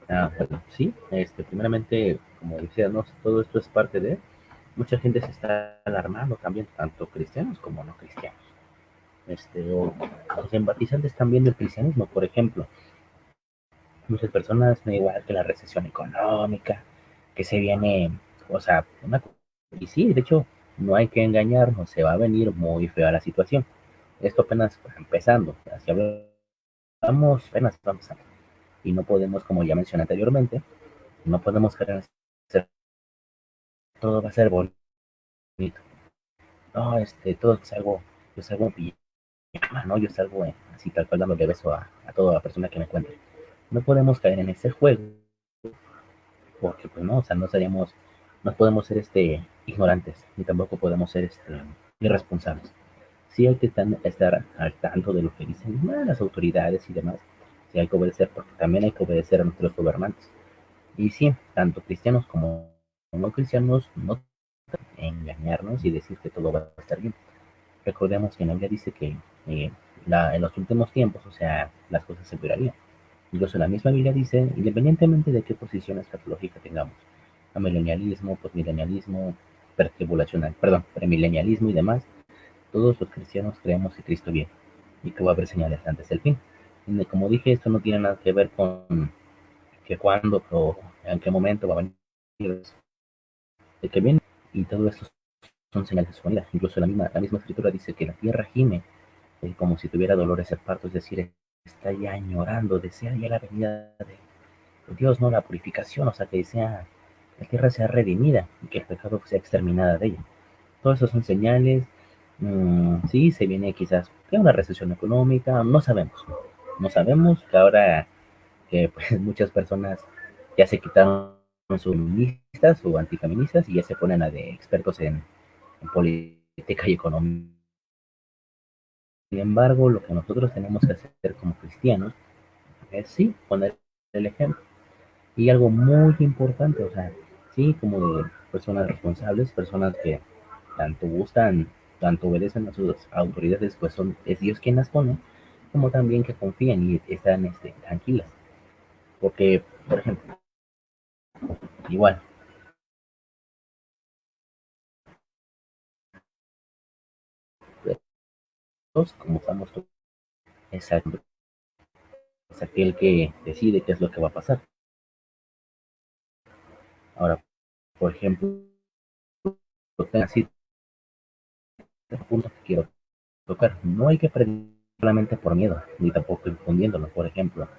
Bueno, sí, primeramente, como decía, ¿no? Todo esto es parte de, mucha gente se está alarmando también, tanto cristianos como no cristianos. O los empatizantes también del cristianismo, por ejemplo. Muchas personas, no igual que la recesión económica, que se viene, o sea, y sí, de hecho, no hay que engañarnos, se va a venir muy fea la situación. Esto apenas va empezando, si hablamos, apenas va empezando. Y no podemos, como ya mencioné anteriormente, no podemos creer todo va a ser bonito. No, todo yo salgo en pijama, ¿no? Yo salgo así tal cual dándole beso a toda la persona que me encuentre. No podemos caer en ese juego, porque pues no, o sea, no podemos ser ignorantes, ni tampoco podemos ser irresponsables. Sí hay que estar al tanto de lo que dicen las autoridades y demás. Sí hay que obedecer, porque también hay que obedecer a nuestros gobernantes. Y sí, tanto cristianos como no cristianos, no engañarnos y decir que todo va a estar bien. Recordemos que en la Biblia dice que en los últimos tiempos, o sea, las cosas se empeorarían. Incluso la misma Biblia dice, independientemente de qué posición escatológica tengamos, amilenialismo, postmilenialismo, pertribulacional, perdón, premilenialismo y demás, todos los cristianos creemos que Cristo viene y que va a haber señales antes del fin. Y como dije, esto no tiene nada que ver con que cuándo o en qué momento va a venir, de que viene, y todo esto son señales de su venida. Incluso la misma escritura dice que la tierra gime como si tuviera dolores de parto, es decir, está ya añorando, desea ya la venida de Dios, no la purificación, o sea, que desea la tierra sea redimida y que el pecado sea exterminada de ella. Todas esas son señales. Sí, se viene quizás una recesión económica, no sabemos. No sabemos que ahora que pues, muchas personas ya se quitaron sus feministas o antifeministas y ya se ponen a de expertos en política y economía. Sin embargo, lo que nosotros tenemos que hacer como cristianos es sí, poner el ejemplo. Y algo muy importante, o sea, sí, como de personas responsables, personas que tanto gustan, tanto obedecen a sus autoridades, pues es Dios quien las pone, como también que confían y están tranquilas. Porque, por ejemplo, igual, todos, como estamos todos, es, es aquel que decide qué es lo que va a pasar. Ahora, por ejemplo, así punto que quiero tocar. No hay que predicar solamente por miedo, ni tampoco infundiéndolo. Por ejemplo,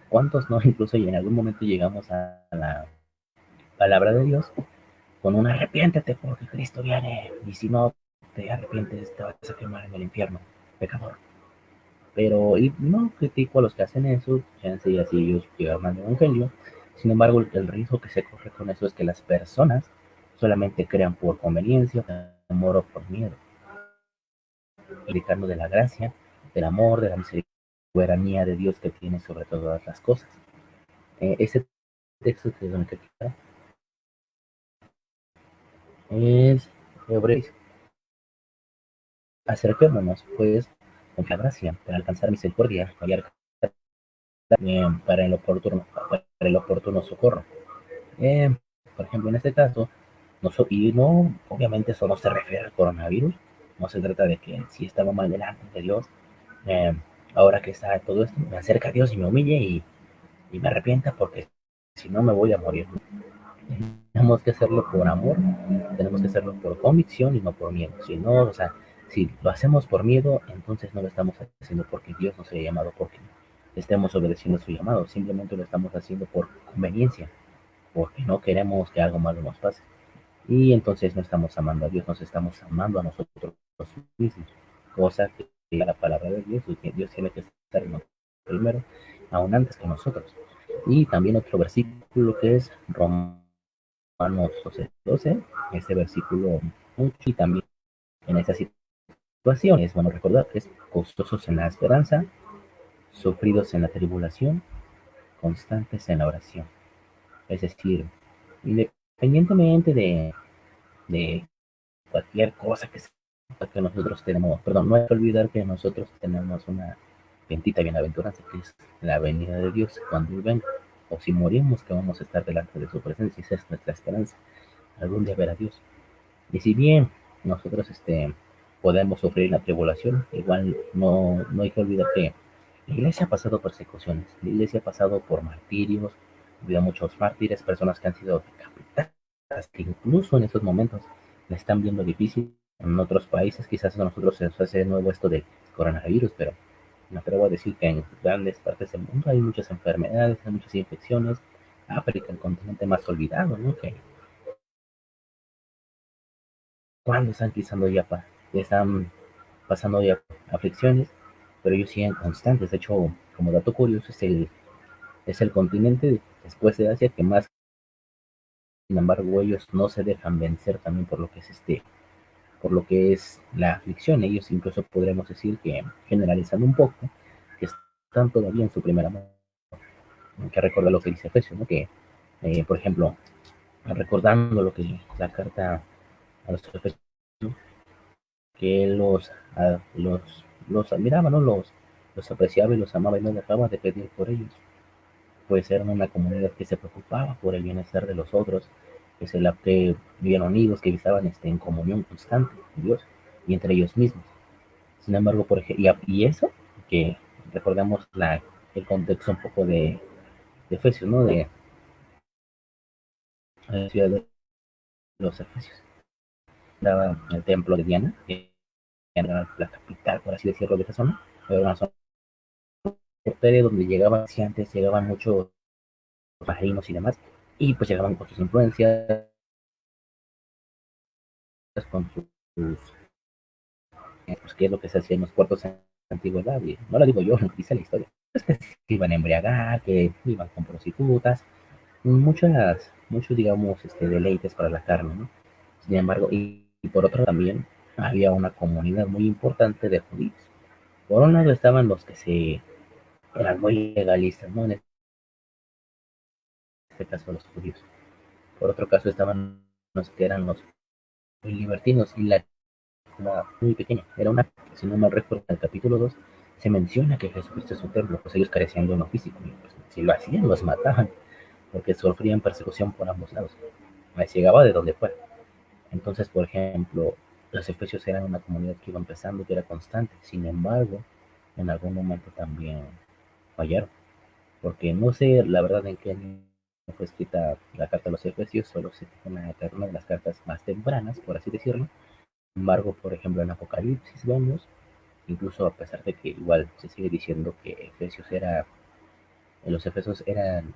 ¿cuántos no incluso en algún momento llegamos a la palabra de Dios con un arrepiéntete porque Cristo viene y si no te arrepientes te vas a quemar en el infierno, pecador? Pero y no critico a los que hacen eso, chance y así ellos llegan al evangelio. Sin embargo, el riesgo que se corre con eso es que las personas solamente crean por conveniencia, por amor o por miedo, predicando de la gracia, del amor, de la misericordia, soberanía de Dios que tiene sobre todas las cosas. Ese texto que es donde es Hebreos. Acerquémonos, pues, con la gracia para alcanzar misericordia, para el oportuno socorro. Eh, por ejemplo, en este caso, y no, obviamente eso no se refiere al coronavirus, no se trata de que si estaba mal delante de Dios, eh, ahora que está todo esto, me acerca a Dios y me humille y me arrepienta porque si no me voy a morir. Tenemos que hacerlo por amor, tenemos que hacerlo por convicción y no por miedo. Si no, o sea, si lo hacemos por miedo, entonces no lo estamos haciendo porque Dios nos haya llamado, porque estemos obedeciendo su llamado, simplemente lo estamos haciendo por conveniencia, porque no queremos que algo malo nos pase. Y entonces no estamos amando a Dios, nos estamos amando a nosotros mismos, cosa que la palabra de Dios, que Dios tiene que estar en nosotros primero, aún antes que nosotros. Y también otro versículo que es Romanos 12, este versículo mucho, y también en esta situación es bueno recordar que es costosos en la esperanza, sufridos en la tribulación, constantes en la oración. Es decir, independientemente de cualquier cosa que nosotros tenemos, perdón, no hay que olvidar que nosotros tenemos una bendita bienaventuranza que es la venida de Dios cuando Él venga, o si morimos que vamos a estar delante de su presencia, esa es nuestra esperanza, algún día ver a Dios. Y si bien nosotros podemos sufrir la tribulación, igual no hay que olvidar que la iglesia ha pasado persecuciones, la iglesia ha pasado por martirios, ha habido muchos mártires, personas que han sido decapitadas, que incluso en estos momentos la están viendo difícil. En otros países, quizás a nosotros se nos hace nuevo esto del coronavirus, pero me atrevo a decir que en grandes partes del mundo hay muchas enfermedades, hay muchas infecciones. África, el continente más olvidado, ¿no? Que cuando están pisando ya están pasando ya aflicciones, pero ellos siguen constantes. De hecho, como dato curioso, es el continente después de Asia que más, sin embargo, ellos no se dejan vencer también por lo que es por lo que es la aflicción. Ellos incluso podremos decir que, generalizando un poco, que están todavía en su primer amor. Que recuerda lo que dice Efesios, ¿no? Que, por ejemplo, recordando lo que la carta a los efesios, que él los admiraba, ¿no? Los apreciaba y los amaba y no dejaba de pedir por ellos. Pues eran una comunidad que se preocupaba por el bienestar de los otros, que vivían unidos, que estaban en comunión constante con Dios y entre ellos mismos. Sin embargo, por ejemplo, y eso, que recordemos el contexto un poco de Efesios, ¿no? De la ciudad de los Efesios. Estaba el templo de Diana, que era la capital, por así decirlo, de esa zona. Era una zona portuaria donde llegaban muchos marinos y demás, y pues llegaban con sus influencias, con sus, pues, qué es lo que se hacía en los puertos en la antigüedad, y no lo digo yo, lo dice la historia, es que se iban a embriagar, que iban con prostitutas, muchos, digamos, deleites para la carne, ¿no? Sin embargo, y por otro también había una comunidad muy importante de judíos. Por un lado estaban los que eran muy legalistas, ¿no? En este caso los judíos. Por otro caso estaban los que eran los muy libertinos y una muy pequeña. Era una, si no mal recuerdo, en el capítulo 2 se menciona que Jesucristo es un templo, pues ellos carecían de uno físico. Y pues, si lo hacían, los mataban, porque sufrían persecución por ambos lados. Les llegaba de donde fuera. Entonces, por ejemplo, los efesios eran una comunidad que iba empezando, que era constante. Sin embargo, en algún momento también fallaron. Porque no sé la verdad en qué año fue escrita la carta a los efesios, solo sé que fue una de las cartas más tempranas, por así decirlo. Sin embargo, por ejemplo, en Apocalipsis vemos, incluso a pesar de que igual se sigue diciendo que los efesios eran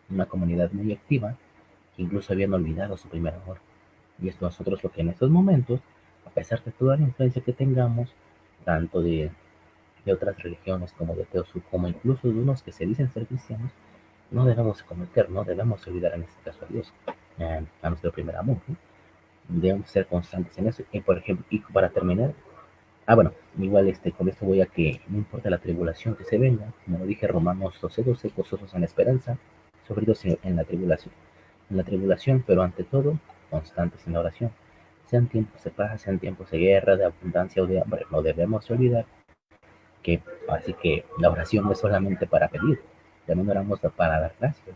una comunidad muy activa, que incluso habían olvidado su primer amor. Y es nosotros lo que en estos momentos, a pesar de toda la influencia que tengamos, tanto de otras religiones como de Teosuf, como incluso de unos que se dicen ser cristianos, no debemos cometer, no debemos olvidar en este caso a Dios, a nuestro primer amor, ¿no? Debemos ser constantes en eso. Y por ejemplo, y para terminar, bueno, igual con esto voy a que no importa la tribulación que se venga, como lo dije Romanos 12:12, gozosos en la esperanza, sufridos en la tribulación, pero ante todo, constantes en la oración. Sean tiempos de paz, sean tiempos de guerra, de abundancia o de hambre, no debemos olvidar que así que la oración no es solamente para pedir, también oramos para dar gracias,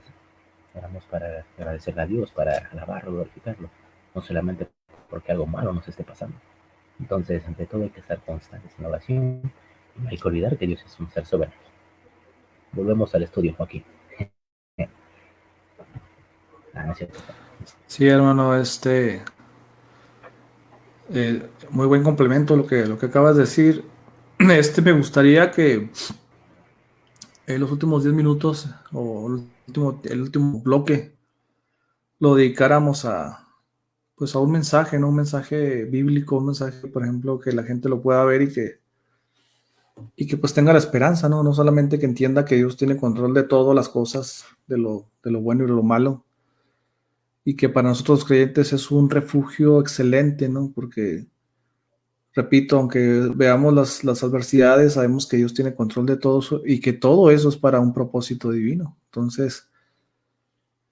oramos para agradecerle a Dios, para alabarlo, glorificarlo, no solamente porque algo malo nos esté pasando. Entonces, ante todo hay que estar constantes en la oración y no hay que olvidar que Dios es un ser soberano. Volvemos al estudio, Joaquín. No es cierto. Sí, hermano, muy buen complemento lo que acabas de decir. Me gustaría que en los últimos 10 minutos o el último bloque lo dedicáramos pues a un mensaje, ¿no? Un mensaje bíblico, un mensaje, por ejemplo, que la gente lo pueda ver y que pues tenga la esperanza, ¿no? No solamente que entienda que Dios tiene control de todas las cosas, de lo bueno y de lo malo, y que para nosotros los creyentes es un refugio excelente, ¿no? Porque, repito, aunque veamos las adversidades, sabemos que Dios tiene control de todo eso y que todo eso es para un propósito divino. Entonces,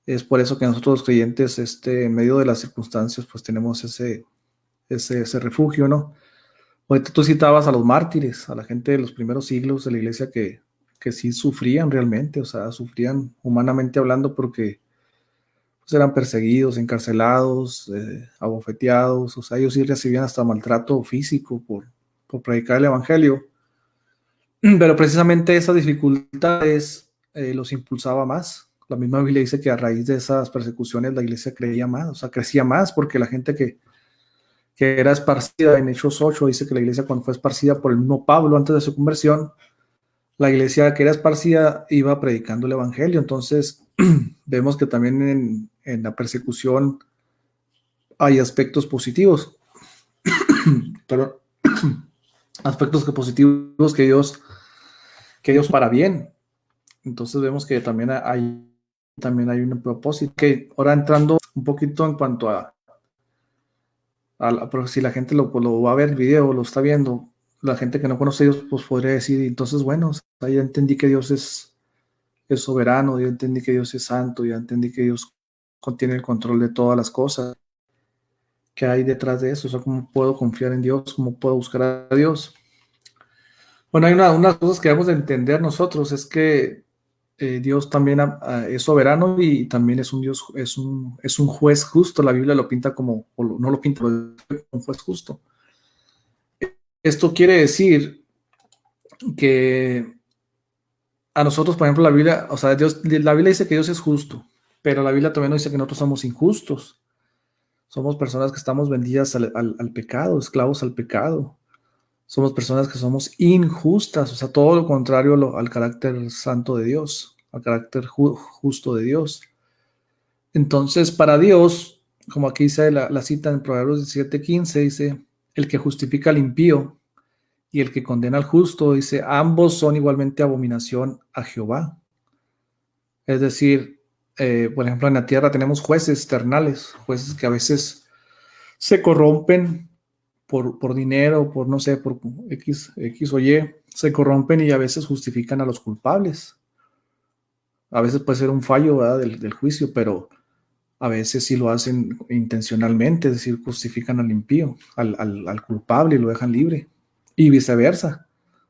es por eso que nosotros los creyentes, en medio de las circunstancias, pues tenemos ese refugio, ¿no? Ahorita tú citabas a los mártires, a la gente de los primeros siglos de la iglesia que sí sufrían realmente, o sea, sufrían humanamente hablando porque pues, eran perseguidos, encarcelados, abofeteados, o sea, ellos sí recibían hasta maltrato físico por predicar el evangelio, pero precisamente esas dificultades los impulsaba más. La misma Biblia dice que a raíz de esas persecuciones la iglesia creía más, o sea, crecía más porque la gente que era esparcida en Hechos 8, dice que la iglesia cuando fue esparcida por el mismo Pablo antes de su conversión, la iglesia que era esparcida iba predicando el evangelio. Entonces, vemos que también en la persecución hay aspectos positivos, pero aspectos positivos que Dios para bien. Entonces vemos que también hay un propósito. Que ahora entrando un poquito en cuanto pero si la gente lo va a ver el video, lo está viendo, la gente que no conoce a Dios, pues podría decir, entonces bueno, o sea, ya entendí que Dios es soberano, ya entendí que Dios es santo, ya entendí que Dios contiene el control de todas las cosas. ¿Qué hay detrás de eso? O sea, ¿cómo puedo confiar en Dios? ¿Cómo puedo buscar a Dios? Bueno, hay unas cosas que debemos de entender nosotros, es que Dios también es soberano y también es un Dios, es un juez justo. La Biblia lo pinta como, no lo pinta, como un juez justo. Esto quiere decir que a nosotros, por ejemplo, la Biblia, o sea, la Biblia dice que Dios es justo, pero la Biblia también nos dice que nosotros somos injustos. Somos personas que estamos vendidas al pecado, esclavos al pecado. Somos personas que somos injustas, o sea, todo lo contrario al carácter santo de Dios, al carácter justo de Dios. Entonces, para Dios, como aquí dice la cita en Proverbios 17:15, dice, el que justifica al impío y el que condena al justo, dice, ambos son igualmente abominación a Jehová. Es decir, por ejemplo, en la tierra tenemos jueces externales, jueces que a veces se corrompen por dinero, por no sé, por X o Y, se corrompen y a veces justifican a los culpables. A veces puede ser un fallo, ¿verdad?, del juicio, pero a veces sí lo hacen intencionalmente, es decir, justifican al impío, al culpable y lo dejan libre. Y viceversa,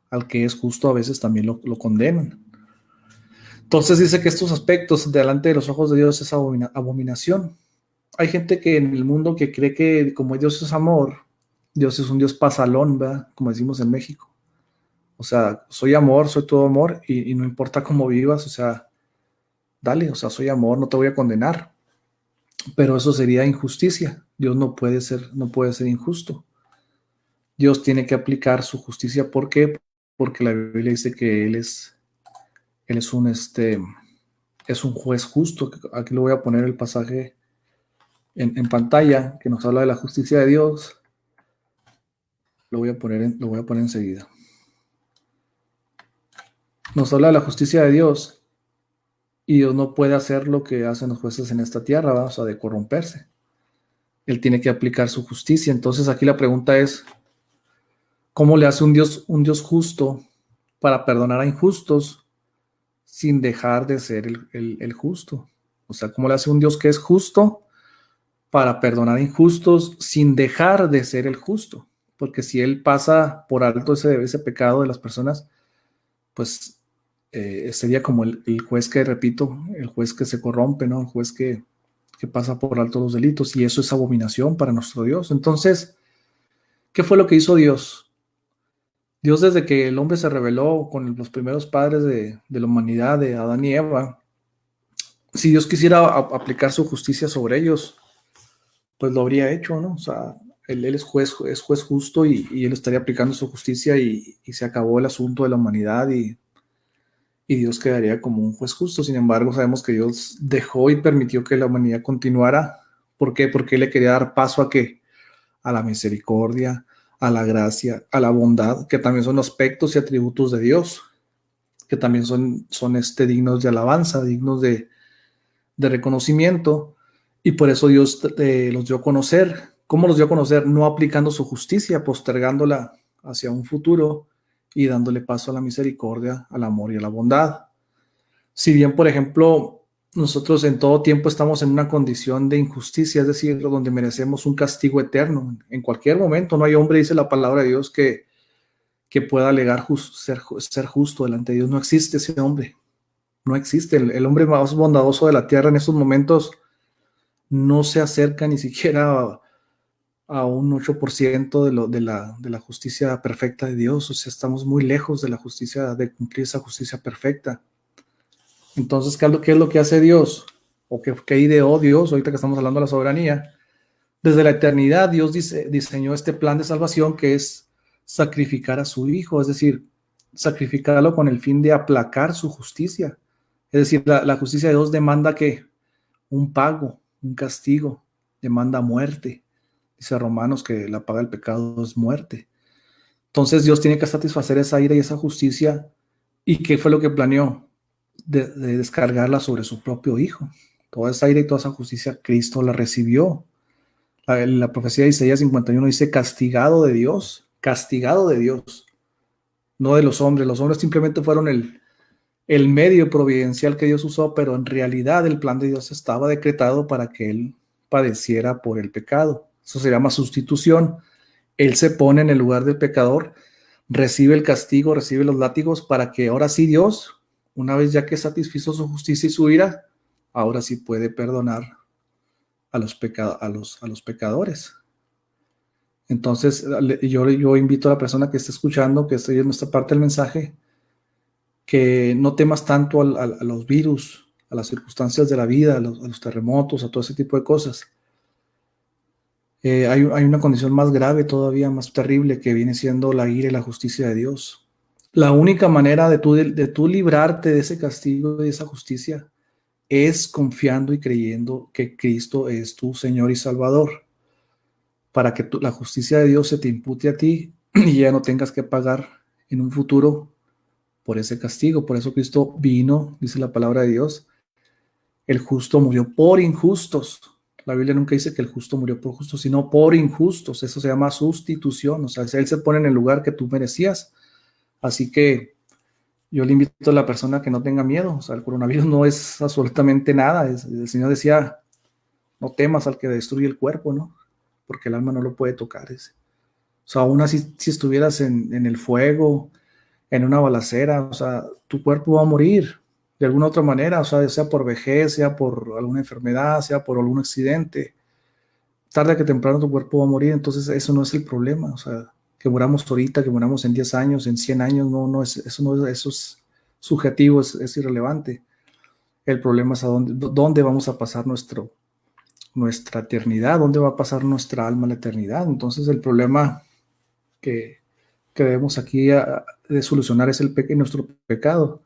al que es justo a veces también lo condenan. Entonces dice que estos aspectos delante de los ojos de Dios es abominación. Hay gente que en el mundo que cree que como Dios es amor, Dios es un Dios pasalón, ¿verdad?, como decimos en México. O sea, soy amor, soy todo amor y no importa cómo vivas, o sea, dale, o sea, soy amor, no te voy a condenar. Pero eso sería injusticia. Dios no puede ser injusto. Dios tiene que aplicar su justicia. ¿Por qué? Porque la Biblia dice que Él es un juez justo. Aquí le voy a poner el pasaje en pantalla que nos habla de la justicia de Dios. Lo voy a poner enseguida. Nos habla de la justicia de Dios y Dios no puede hacer lo que hacen los jueces en esta tierra, ¿verdad? O sea, de corromperse. Él tiene que aplicar su justicia. Entonces aquí la pregunta es, ¿cómo le hace un Dios justo para perdonar a injustos sin dejar de ser el justo? O sea, ¿cómo le hace un Dios que es justo para perdonar a injustos sin dejar de ser el justo? Porque si Él pasa por alto ese pecado de las personas, pues sería como el juez que, repito, el juez que se corrompe, ¿no? El juez que pasa por alto los delitos, y eso es abominación para nuestro Dios. Entonces, ¿qué fue lo que hizo Dios? Dios, desde que el hombre se rebeló con los primeros padres de la humanidad, de Adán y Eva, si Dios quisiera aplicar su justicia sobre ellos, pues lo habría hecho, ¿no? O sea, él es juez justo y Él estaría aplicando su justicia y se acabó el asunto de la humanidad y Dios quedaría como un juez justo. Sin embargo, sabemos que Dios dejó y permitió que la humanidad continuara. ¿Por qué? Porque Él le quería dar paso a ¿qué? A la misericordia, a la gracia, a la bondad, que también son aspectos y atributos de Dios, que también son dignos de alabanza, dignos de reconocimiento, y por eso Dios los dio a conocer. ¿Cómo los dio a conocer? No aplicando su justicia, postergándola hacia un futuro y dándole paso a la misericordia, al amor y a la bondad. Si bien, por ejemplo, nosotros en todo tiempo estamos en una condición de injusticia, es decir, donde merecemos un castigo eterno, en cualquier momento no hay hombre, dice la palabra de Dios, que pueda alegar ser justo delante de Dios. No existe ese hombre, no existe. El hombre más bondadoso de la tierra en estos momentos no se acerca ni siquiera a un 8% de la justicia perfecta de Dios. O sea, estamos muy lejos de la justicia, de cumplir esa justicia perfecta. Entonces, ¿qué es lo que hace Dios? ¿O qué ideó Dios? Ahorita que estamos hablando de la soberanía. Desde la eternidad, Dios diseñó este plan de salvación que es sacrificar a su Hijo, es decir, sacrificarlo con el fin de aplacar su justicia. Es decir, la justicia de Dios demanda que un pago, un castigo, demanda muerte. Dice Romanos que la paga del pecado es muerte. Entonces Dios tiene que satisfacer esa ira y esa justicia. ¿Y qué fue lo que planeó? De descargarla sobre su propio Hijo. Toda esa ira y toda esa justicia Cristo la recibió. La profecía de Isaías 51 dice castigado de Dios, no de los hombres. Los hombres simplemente fueron el medio providencial que Dios usó, pero en realidad el plan de Dios estaba decretado para que Él padeciera por el pecado. Eso se llama sustitución. Él se pone en el lugar del pecador, recibe el castigo, recibe los látigos para que ahora sí Dios, una vez ya que satisfizo su justicia y su ira, ahora sí puede perdonar a los pecadores. Entonces, yo invito a la persona que esté escuchando, que esté en esta parte del mensaje, que no temas tanto a los virus, a las circunstancias de la vida, a los terremotos, a todo ese tipo de cosas. Hay una condición más grave todavía, más terrible, que viene siendo la ira y la justicia de Dios. La única manera de tú librarte de ese castigo y de esa justicia es confiando y creyendo que Cristo es tu Señor y Salvador, para que la justicia de Dios se te impute a ti y ya no tengas que pagar en un futuro por ese castigo. Por eso Cristo vino, dice la palabra de Dios, el justo murió por injustos. La Biblia nunca dice que el justo murió por justos, sino por injustos. Eso se llama sustitución. O sea, Él se pone en el lugar que tú merecías. Así que yo le invito a la persona que no tenga miedo. O sea, el coronavirus no es absolutamente nada. El Señor decía, no temas al que destruye el cuerpo, ¿no? Porque el alma no lo puede tocar. O sea, aún así, si estuvieras en el fuego, en una balacera, o sea, tu cuerpo va a morir de alguna otra manera, o sea por vejez, sea por alguna enfermedad, sea por algún accidente. Tarde que temprano tu cuerpo va a morir, entonces eso no es el problema, o sea, que muramos ahorita, que muramos en 10 años, en 100 años, eso es subjetivo, es irrelevante. El problema es dónde vamos a pasar nuestra eternidad, dónde va a pasar nuestra alma la eternidad. Entonces el problema que, que debemos aquí de solucionar es nuestro pecado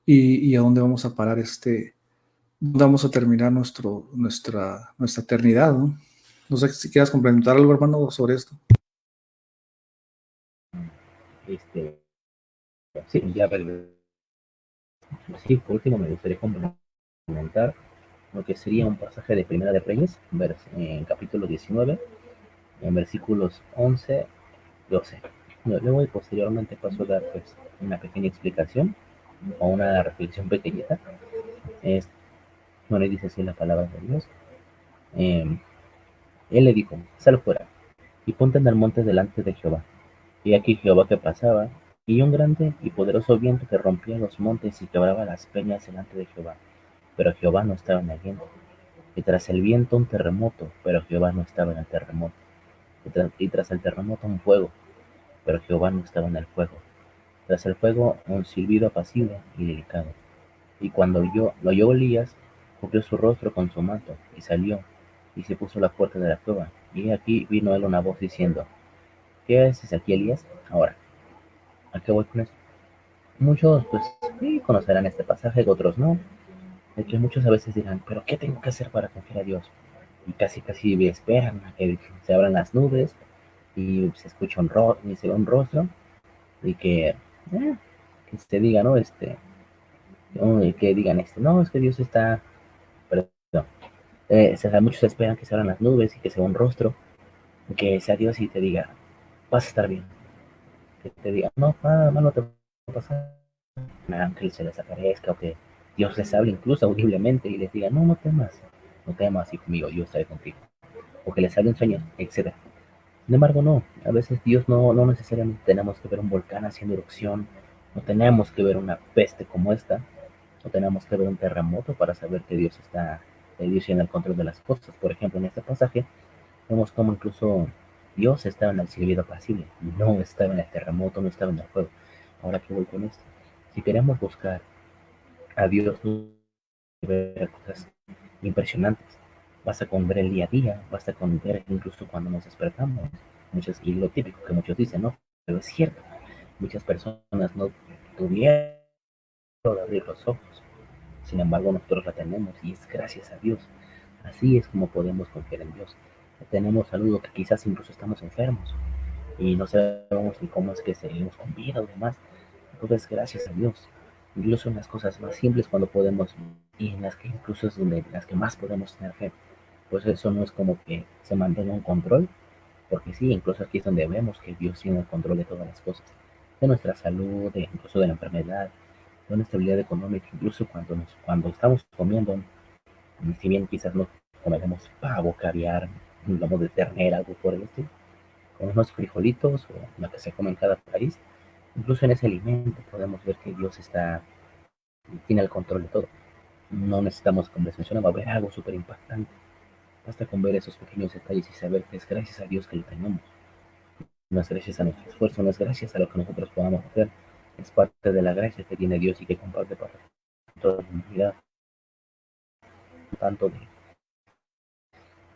y a dónde vamos a parar dónde vamos a terminar nuestra eternidad, ¿no? No sé si quieras complementar algo, hermano, sobre esto. Este, sí, ya, sí, por último me gustaría complementar lo que sería un pasaje de Primera de Reyes, en capítulo 19, en versículos 11, 12. Luego y posteriormente paso a dar pues, una pequeña explicación o una reflexión pequeñita. Es, bueno, dice así la palabra de Dios. Eh, Él le dijo, sal fuera y ponte en el monte delante de Jehová. Y aquí Jehová que pasaba, y un grande y poderoso viento que rompía los montes y quebraba las peñas delante de Jehová. Pero Jehová no estaba en el viento. Y tras el viento un terremoto, pero Jehová no estaba en el terremoto. Y tras el terremoto un fuego, pero Jehová no estaba en el fuego. Tras el fuego un silbido apacible y delicado. Y cuando lo oyó Elías, cubrió su rostro con su manto, y salió, y se puso a la puerta de la cueva. Y aquí vino a él una voz diciendo, ¿qué haces aquí, Elías? Ahora, ¿a qué voy con esto? Muchos, pues, sí, conocerán este pasaje, otros no. De que muchos a veces dirán, ¿pero qué tengo que hacer para confiar a Dios? Y casi esperan a que se abran las nubes y se escucha y se ve un rostro y que se diga, ¿no? Que digan no, es que Dios está, perdón, muchos esperan que se abran las nubes y que sea un rostro, que sea Dios y te diga, vas a estar bien, que te diga, no, no te va a pasar, un ángel se les aparezca o que Dios les hable incluso audiblemente y les diga, no temas, hijo mío, yo estaré contigo, o que les hable en sueños, etcétera. Sin embargo, no, a veces Dios no necesariamente tenemos que ver un volcán haciendo erupción, no tenemos que ver una peste como esta, no tenemos que ver un terremoto para saber que Dios tiene el control de las cosas. Por ejemplo, en este pasaje vemos como incluso Dios estaba en el silbido apacible, no estaba en el terremoto, no estaba en el fuego. Ahora, ¿qué voy con esto? Si queremos buscar a Dios, ver cosas impresionantes, basta con ver el día a día, basta con ver incluso cuando nos despertamos. Y lo típico que muchos dicen, ¿no? Pero es cierto, muchas personas no tuvieron de abrir los ojos. Sin embargo, nosotros la tenemos y es gracias a Dios. Así es como podemos confiar en Dios. Tenemos salud, que quizás incluso estamos enfermos y no sabemos ni cómo es que seguimos con vida o demás. Entonces, gracias a Dios. Incluso en las cosas más simples cuando podemos y en las que incluso es donde las que más podemos tener fe. Pues eso no es como que se mantenga un control, porque sí, incluso aquí es donde vemos que Dios tiene el control de todas las cosas, de nuestra salud, incluso de la enfermedad, de una estabilidad económica, incluso cuando estamos comiendo, si bien quizás no comeremos pavo, caviar, un lomo de ternera, algo por el estilo, con unos frijolitos o lo que se come en cada país. Incluso en ese alimento podemos ver que Dios tiene el control de todo. No necesitamos, como les mencionaba, ver algo súper impactante. Basta con ver esos pequeños detalles y saber que es gracias a Dios que lo tenemos. No es gracias a nuestro esfuerzo, no es gracias a lo que nosotros podamos hacer. Es parte de la gracia que tiene Dios y que comparte para toda la humanidad, tanto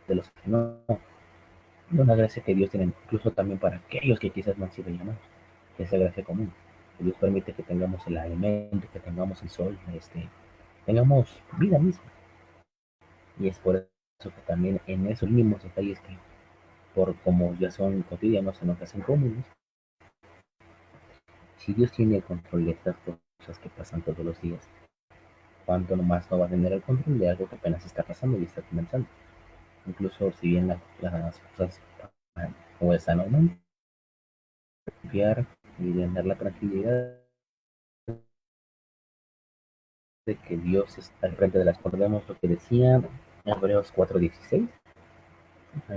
de los que no. Una gracia que Dios tiene incluso también para aquellos que quizás no han sido llamados. Que es la gracia común. Que Dios permite que tengamos el alimento, que tengamos el sol, tengamos vida misma. Y es por eso que también en esos mismos detalles que por como ya son cotidianos, se nos hacen comunes, si Dios tiene el control de estas cosas que pasan todos los días, ¿cuánto nomás no va a tener el control de algo que apenas está pasando y está comenzando? Incluso si bien las cosas como están normalmente, confiar y tener la tranquilidad de que Dios está al frente de las cosas. Vemos lo que decía Hebreos 4:16.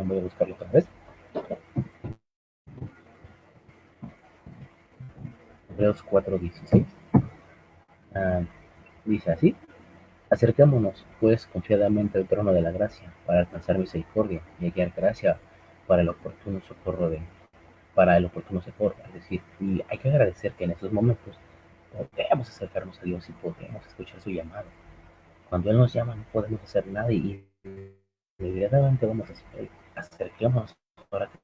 Voy a buscarlo otra vez. Hebreos 4:16. Ah, dice así: acerquémonos, pues, confiadamente al trono de la gracia, para alcanzar misericordia y hallar gracia para el oportuno socorro para el oportuno socorro. Es decir, y hay que agradecer que en esos momentos podemos acercarnos a Dios y podemos escuchar su llamado. Cuando Él nos llama no podemos hacer nada y inmediatamente vamos a acerquémonos ahora que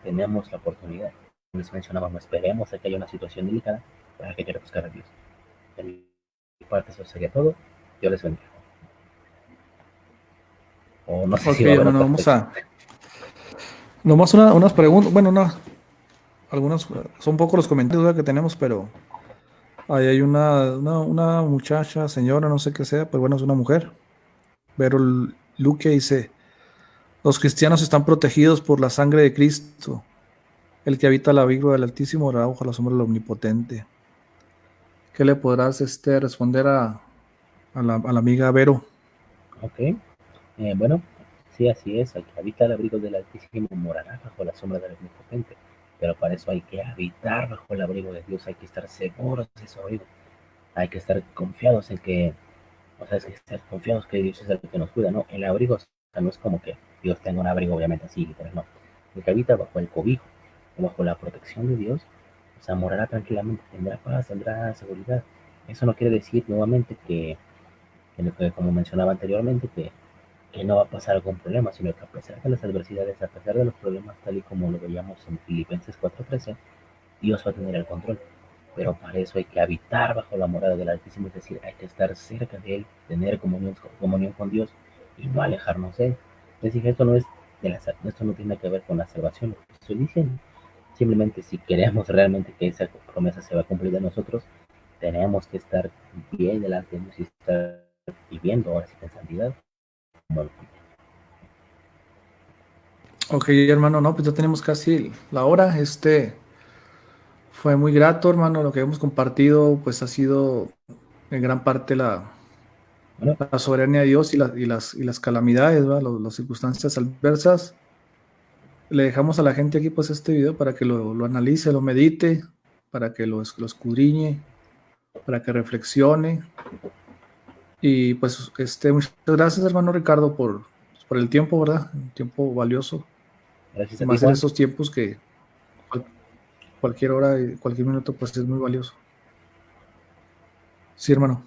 tenemos la oportunidad. Les mencionábamos, esperemos a que haya una situación delicada para que quiera buscar a Dios. De mi parte eso sería todo. Yo les bendiga. O no sé Ok, si va a haber hermano, otra vamos sección. a... Nomás unas preguntas, bueno, no, algunas, son pocos los comentarios, ¿verdad?, que tenemos, pero ahí hay una muchacha, señora, no sé qué sea, pero bueno, es una mujer. Pero Luque dice, los cristianos están protegidos por la sangre de Cristo. El que habita el abrigo del Altísimo morará bajo la sombra del Omnipotente. ¿Qué le podrás responder a la amiga Vero? Ok. Bueno, sí, así es. El que habita el abrigo del Altísimo morará bajo la sombra del Omnipotente. Pero para eso hay que habitar bajo el abrigo de Dios. Hay que estar seguros de ese abrigo. Hay que estar confiados en que, o sea, es que estar confiados que Dios es el que nos cuida, ¿no? El abrigo, o sea, no es como que Dios tenga un abrigo, obviamente así, literal, no. El que habita bajo el cobijo o bajo la protección de Dios, o sea, morará tranquilamente, tendrá paz, tendrá seguridad. Eso no quiere decir nuevamente que como mencionaba anteriormente, que no va a pasar algún problema, sino que a pesar de las adversidades, a pesar de los problemas, tal y como lo veíamos en Filipenses 4:13, Dios va a tener el control. Pero para eso hay que habitar bajo la morada del Altísimo, es decir, hay que estar cerca de Él, tener comunión con Dios y no alejarnos de Él. Es decir, esto no tiene que ver con la salvación, lo que estoy diciendo. Simplemente si queremos realmente que esa promesa se va a cumplir de nosotros, tenemos que estar bien delante de Dios y estar viviendo ahora sí en santidad. Bueno, Ok, hermano, no, pues ya tenemos casi la hora. Fue muy grato, hermano, lo que hemos compartido, pues ha sido en gran parte bueno, la soberanía de Dios y las calamidades, ¿verdad? Las circunstancias adversas. Le dejamos a la gente aquí, pues, este video para que lo analice, lo medite, para que lo escudriñe, para que reflexione. Y pues, muchas gracias, hermano Ricardo, por el tiempo, ¿verdad? Un tiempo valioso. gracias Y a ti, más en Juan. estos tiempos que cual- cualquier hora y cualquier minuto, pues, es muy valioso. Sí, hermano.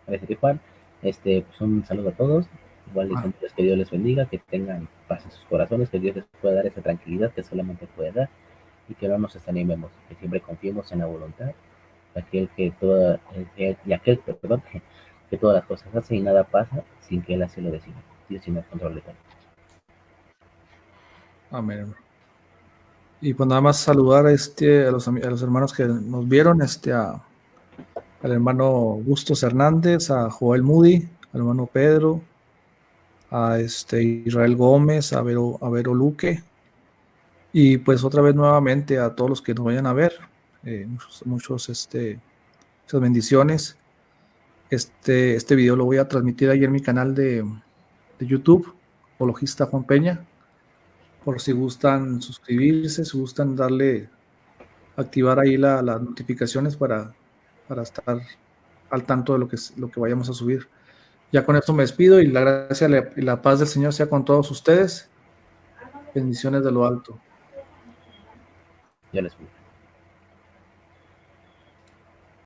Gracias a ti, Juan. Pues un saludo a todos. Igual Ah, deseamos que Dios les bendiga, que tengan paz en sus corazones, que Dios les pueda dar esa tranquilidad que solamente puede dar y que no nos desanimemos, que siempre confiemos en la voluntad de aquel y aquel, perdón, que todas las cosas hacen y nada pasa sin que Él así lo decida. Dios tiene el control de todo. amén, hermano. Y pues nada más saludar a los hermanos que nos vieron, al hermano Bustos Hernández, a Joel Moody, al hermano Pedro, a Israel Gómez, a Vero Luque, y pues otra vez nuevamente a todos los que nos vayan a ver, muchas bendiciones. Este video lo voy a transmitir ahí en mi canal de YouTube. apologista Juan Peña, por si gustan suscribirse, si gustan activar ahí las notificaciones para estar al tanto de lo que vayamos a subir. Ya con esto me despido y la gracia y la paz del Señor sea con todos ustedes. Bendiciones de lo alto. Ya les